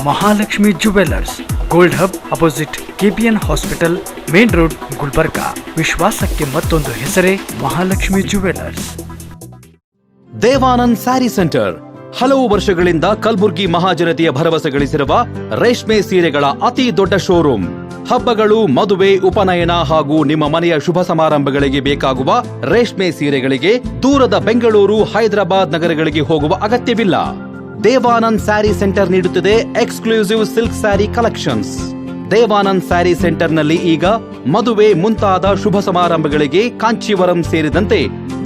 Mahalakshmi jewellers, gold hub opposite KPN hospital, main road, Gulbarga. ವಿಶ್ವಾಸಕ್ಕೆ ಮತ್ತೊಂದು ಹೆಸರೇ ಮಹಾಲಕ್ಷ್ಮಿ ಜುವೆಲ್ಲರ್ಸ್. ದೇವಾನಂದ್ ಸ್ಯಾರಿ ಸೆಂಟರ್ ಹಲವು ವರ್ಷಗಳಿಂದ ಕಲಬುರ್ಗಿ ಮಹಾಜನತೆಯ ಭರವಸೆ ಗಳಿಸಿರುವ ರೇಷ್ಮೆ ಸೀರೆಗಳ ಅತಿ ದೊಡ್ಡ ಶೋರೂಮ್. ಹಬ್ಬಗಳು, ಮದುವೆ, ಉಪನಯನ ಹಾಗೂ ನಿಮ್ಮ ಮನೆಯ ಶುಭ ಸಮಾರಂಭಗಳಿಗೆ ಬೇಕಾಗುವ ರೇಷ್ಮೆ ಸೀರೆಗಳಿಗೆ ದೂರದ ಬೆಂಗಳೂರು, ಹೈದರಾಬಾದ್ ನಗರಗಳಿಗೆ ಹೋಗುವ ಅಗತ್ಯವಿಲ್ಲ. ದೇವಾನಂದ್ ಸ್ಯಾರಿ ಸೆಂಟರ್ ನೀಡುತ್ತಿದೆ exclusive silk sari collections. Devanand sari ಸೆಂಟರ್ನಲ್ಲಿ ಈಗ ಮದುವೆ ಮುಂತಾದ ಶುಭ ಸಮಾರಂಭಗಳಿಗೆ ಕಾಂಚೀವರಂ ಸೇರಿದಂತೆ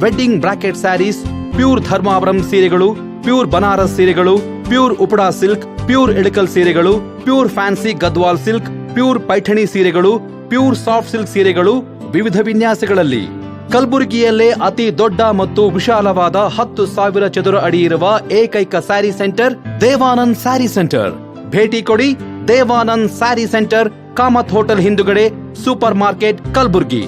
wedding bracket saris, pure Dharmavaram ಸೀರೆಗಳು, ಪ್ಯೂರ್ ಬನಾರಸ್ ಸೀರೆಗಳು, pure Uppada silk, pure Ilkal ಸೀರೆಗಳು, pure fancy Gadwal silk, pure Paithani ಸೀರೆಗಳು, ಪ್ಯೂರ್ ಸಾಫ್ಟ್ ಸಿಲ್ಕ್ ಸೀರೆಗಳು ವಿವಿಧ ವಿನ್ಯಾಸಗಳಲ್ಲಿ. ಕಲಬುರಗಿಯಲ್ಲೇ ಅತಿ ದೊಡ್ಡ ಮತ್ತು ವಿಶಾಲವಾದ 10,000 ಚದುರ ಅಡಿ ಇರುವ ಏಕೈಕ ಸ್ಯಾರಿ ಸೆಂಟರ್ ದೇವಾನಂದ್ ಸ್ಯಾರಿ ಸೆಂಟರ್. ಭೇಟಿ ಕೊಡಿ. ದೇವಾನಂದ್ ಸ್ಯಾರಿ ಸೆಂಟರ್, ಕಾಮತ್ ಹೋಟೆಲ್ ಹಿಂದುಗಡೆ, ಸೂಪರ್ ಮಾರ್ಕೆಟ್, ಕಲಬುರ್ಗಿ.